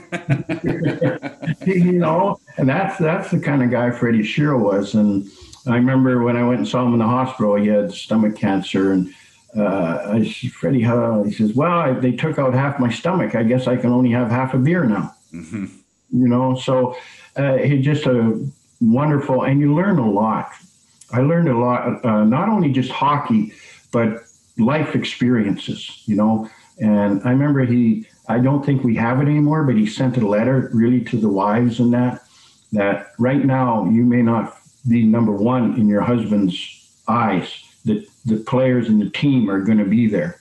[SPEAKER 2] And that's the kind of guy Freddie Sherrill was. And I remember when I went and saw him in the hospital, he had stomach cancer, and I said, Freddie, how? He says, well, they took out half my stomach. I guess I can only have half a beer now. So he's just a wonderful, and you learn a lot. I learned a lot, not only just hockey, but life experiences, And I remember I don't think we have it anymore, but he sent a letter really to the wives and that right now you may not be number one in your husband's eyes. The players and the team are going to be there,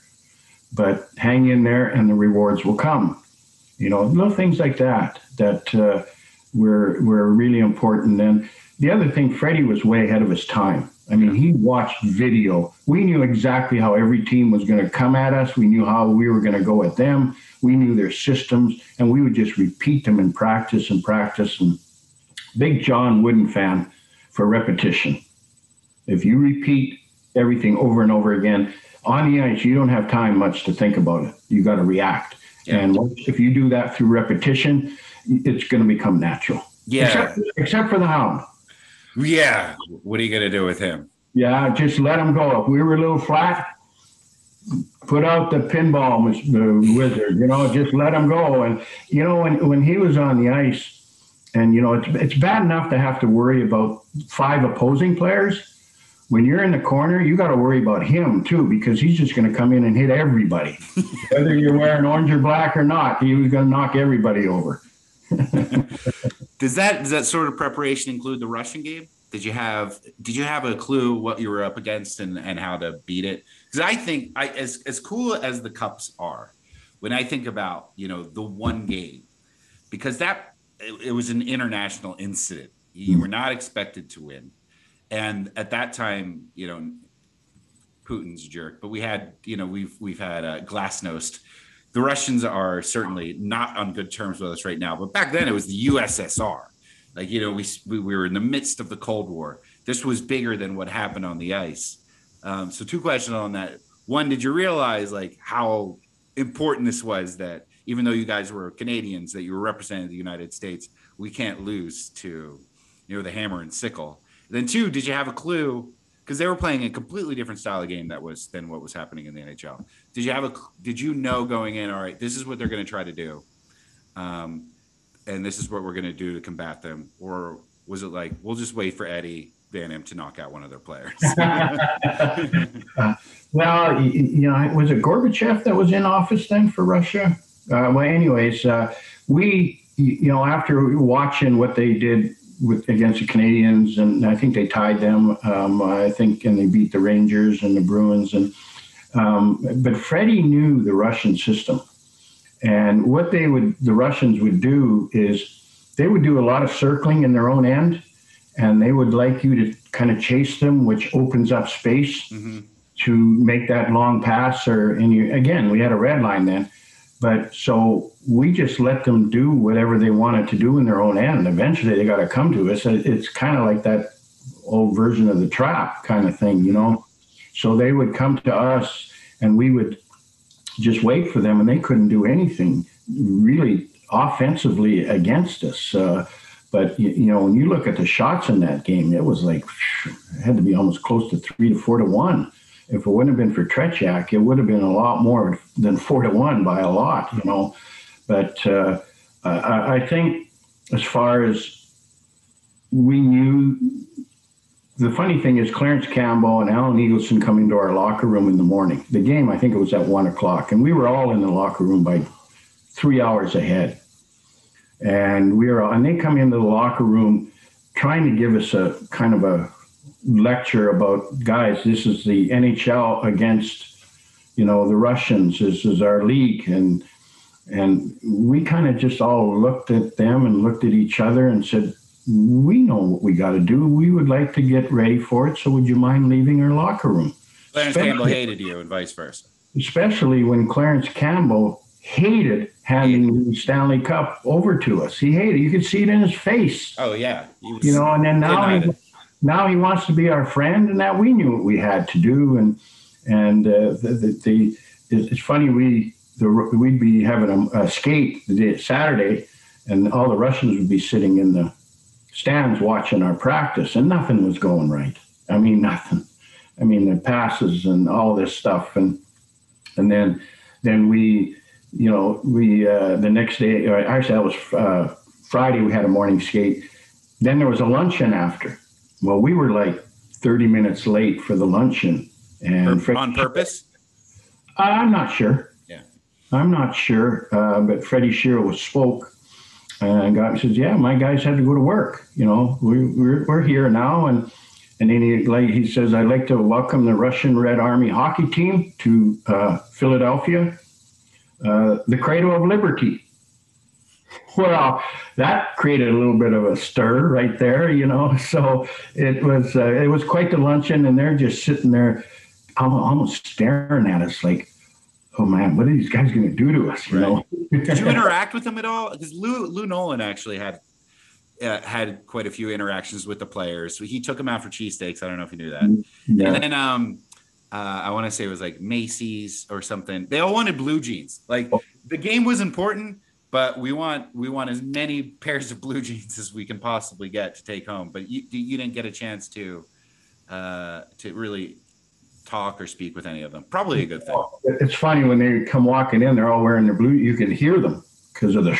[SPEAKER 2] but hang in there and the rewards will come. Little things like that were really important. And the other thing, Freddie was way ahead of his time. I mean, he watched video. We knew exactly how every team was going to come at us. We knew how we were going to go at them. We knew their systems, and we would just repeat them and practice. And big John Wooden fan for repetition. If you repeat everything over and over again on the ice, you don't have time much to think about it. You got to react. Yeah. And if you do that through repetition, it's going to become natural.
[SPEAKER 1] Yeah.
[SPEAKER 2] Except for the Hound.
[SPEAKER 1] Yeah. What are you going to do with him?
[SPEAKER 2] Yeah. Just let him go. If we were a little flat, put out the pinball, the wizard, just let him go. And, when he was on the ice, and, it's bad enough to have to worry about 5 opposing players. When you're in the corner, you got to worry about him too, because he's just going to come in and hit everybody. Whether you're wearing orange or black or not, he was going to knock everybody over.
[SPEAKER 1] Does that sort of preparation include the Russian game? did you have a clue what you were up against and how to beat it? Because I think as cool as the cups are, when I think about, the one game, because it was an international incident. You were not expected to win. And at that time, Putin's a jerk, but we had, we've had Glasnost. The Russians are certainly not on good terms with us right now, but back then it was the USSR. Like, we were in the midst of the Cold War. This was bigger than what happened on the ice. So 2 questions on that. One, did you realize like how important this was, that even though you guys were Canadians, that you were representing the United States, we can't lose to, the hammer and sickle. And then 2, did you have a clue? Because they were playing a completely different style of game than what was happening in the NHL. Did you know going in, all right, this is what they're going to try to do, and this is what we're going to do to combat them? Or was it like, we'll just wait for Eddie Van Impe to knock out one of their players?
[SPEAKER 2] Well, was it Gorbachev that was in office then for Russia? Anyways, we, after watching what they did against the Canadians, and I think they tied them, and they beat the Rangers and the Bruins, but Freddie knew the Russian system. And what the Russians would do is they would do a lot of circling in their own end, and they would like you to kind of chase them, which opens up space to make that long pass. Again, we had a red line then. But so we just let them do whatever they wanted to do in their own end. Eventually they got to come to us. It's kind of like that old version of the trap kind of thing, So they would come to us and we would just wait for them, and they couldn't do anything really offensively against us. But when you look at the shots in that game, it was like, it had to be almost close to 3 to 4 to 1. If it wouldn't have been for Tretiak, it would have been a lot more than 4 to 1 by a lot, But I think as far as we knew, the funny thing is Clarence Campbell and Alan Eagleson come into our locker room in the morning. The game, I think it was at 1 o'clock, and we were all in the locker room by 3 hours ahead. And they come into the locker room trying to give us a kind of a lecture about, guys, this is the NHL against, the Russians. This is our league. And we kind of just all looked at them and looked at each other and said, we know what we got to do. We would like to get ready for it. So would you mind leaving our locker room?
[SPEAKER 1] Clarence Campbell hated you and vice versa. Especially
[SPEAKER 2] when Clarence Campbell hated handing the Stanley Cup over to us. He hated it. You could see it in his face.
[SPEAKER 1] Oh, yeah.
[SPEAKER 2] And then now he wants to be our friend, and that we knew what we had to do. And it's funny, we'd be having a skate Saturday, and all the Russians would be sitting in the stands watching our practice, and nothing was going right. I mean, nothing. I mean, the passes and all this stuff, and then we the next day, actually that was Friday, we had a morning skate. Then there was a luncheon after. Well, we were like 30 minutes late for the luncheon. And
[SPEAKER 1] on purpose?
[SPEAKER 2] I'm not sure.
[SPEAKER 1] Yeah.
[SPEAKER 2] I'm not sure. But Freddie Shero spoke and says, yeah, my guys had to go to work. We're here now. And then he says, I'd like to welcome the Russian Red Army hockey team to Philadelphia, the cradle of liberty. Well, that created a little bit of a stir right there, So it was quite the luncheon, and they're just sitting there, almost staring at us like, "Oh man, what are these guys going to do to us?"
[SPEAKER 1] Did you interact with them at all? Because Lou Nolan actually had quite a few interactions with the players. So he took them out for cheesesteaks. I don't know if you knew that. Yeah. And then I want to say it was like Macy's or something. They all wanted blue jeans. Like the game was important, but we want as many pairs of blue jeans as we can possibly get to take home. But you didn't get a chance to really talk or speak with any of them. Probably a good thing.
[SPEAKER 2] It's funny when they come walking in, they're all wearing their blue. You can hear them because of the,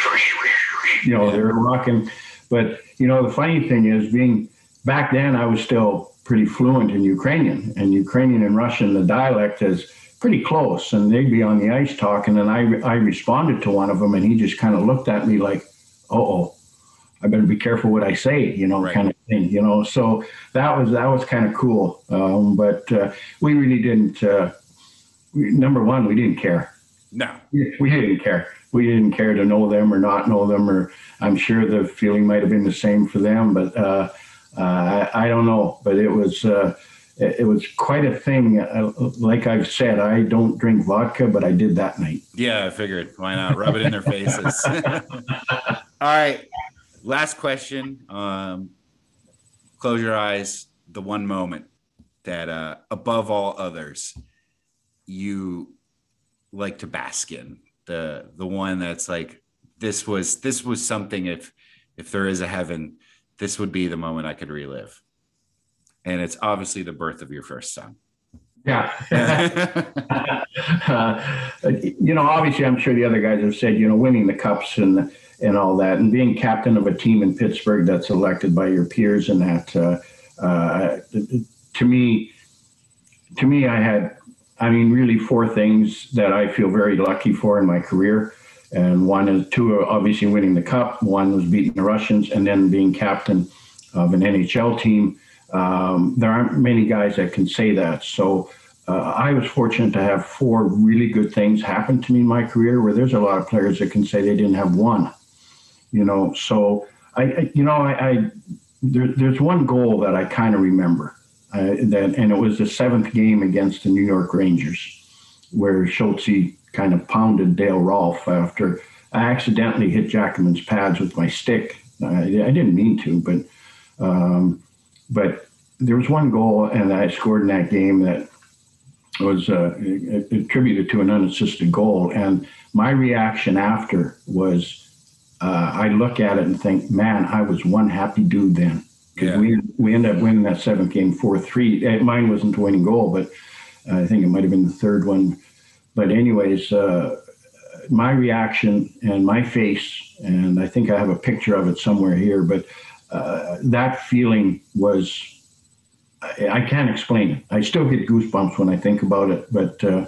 [SPEAKER 2] they're rocking. But the funny thing is, being back then, I was still pretty fluent in Ukrainian, and Russian, the dialect is pretty close, and they'd be on the ice talking, and I responded to one of them, and he just kind of looked at me like, uh-oh. I better be careful what I say,
[SPEAKER 1] Right.
[SPEAKER 2] kind of thing, So that was kind of cool. But we really didn't. Number one, we didn't care.
[SPEAKER 1] No.
[SPEAKER 2] We didn't care. We didn't care to know them or not know them, or I'm sure the feeling might have been the same for them, but I don't know. But it was quite a thing. Like I've said, I don't drink vodka, but I did that night.
[SPEAKER 1] Yeah, I figured. Why not? Rub it in their faces. All right. Last question. Close your eyes. The one moment that above all others you like to bask in. The one that's like this was something, if there is a heaven, this would be the moment I could relive. And it's obviously the birth of your first son.
[SPEAKER 2] Yeah. Obviously, I'm sure the other guys have said, winning the cups and all that, and being captain of a team in Pittsburgh that's elected by your peers, and that to me, really four things that I feel very lucky for in my career. And two are obviously winning the cup. One was beating the Russians, and then being captain of an NHL team. There aren't many guys that can say that. So I was fortunate to have four really good things happen to me in my career, where there's a lot of players that can say they didn't have one. So there's one goal that I kind of remember, and it was the seventh game against the New York Rangers, where Schultze kind of pounded Dale Rolfe after I accidentally hit Jackman's pads with my stick. I didn't mean to, but there was one goal, and I scored in that game that was attributed to an unassisted goal. And my reaction after was, I look at it and think, man, I was one happy dude then. Because we ended up winning that seventh game 4-3. Mine wasn't the winning goal, but I think it might have been the third one. But anyways, my reaction and my face, and I think I have a picture of it somewhere here, but that feeling was, I can't explain it. I still get goosebumps when I think about it, but so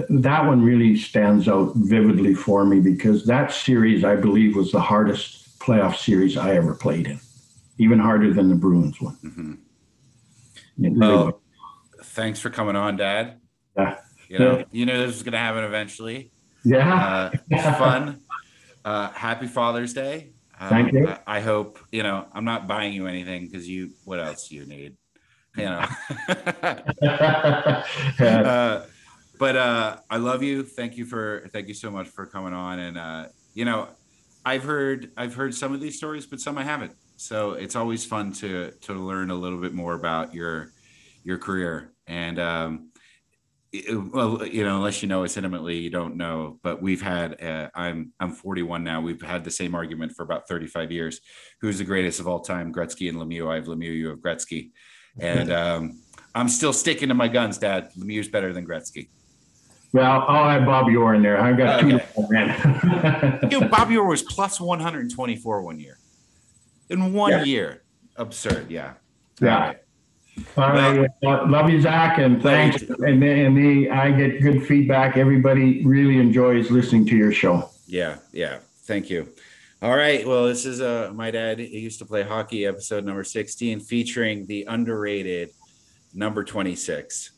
[SPEAKER 2] that one really stands out vividly for me, because that series, I believe, was the hardest playoff series I ever played in, even harder than the Bruins one.
[SPEAKER 1] Mm-hmm.
[SPEAKER 2] It really was.
[SPEAKER 1] Thanks for coming on, Dad.
[SPEAKER 2] Yeah.
[SPEAKER 1] You know this is going to happen eventually.
[SPEAKER 2] Yeah.
[SPEAKER 1] Fun. Happy Father's Day.
[SPEAKER 2] Thank you.
[SPEAKER 1] I hope, I'm not buying you anything, because what else do you need? But I love you. Thank you so much for coming on. And, I've heard some of these stories, but some I haven't. So it's always fun to learn a little bit more about your career. And, unless you know us intimately, you don't know, but we've had, I'm 41 now. We've had the same argument for about 35 years. Who's the greatest of all time? Gretzky and Lemieux. I have Lemieux, you have Gretzky. And, I'm still sticking to my guns, Dad. Lemieux's better than Gretzky.
[SPEAKER 2] Well, I'll add Bobby Orr in there. I've got two.
[SPEAKER 1] Bobby Orr was plus 124 one year. In one year. Absurd, yeah.
[SPEAKER 2] Yeah. All right. Love you, Zach, and thanks. And I get good feedback. Everybody really enjoys listening to your show.
[SPEAKER 1] Yeah. Thank you. All right. Well, this is my dad. He used to play hockey, episode number 16, featuring the underrated number 26,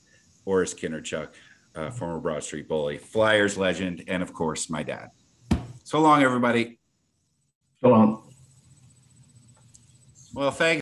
[SPEAKER 1] Orest Kindrachuk, former Broad Street bully, Flyers legend, and of course, my dad. So long, everybody.
[SPEAKER 2] So long.
[SPEAKER 1] Well, thanks.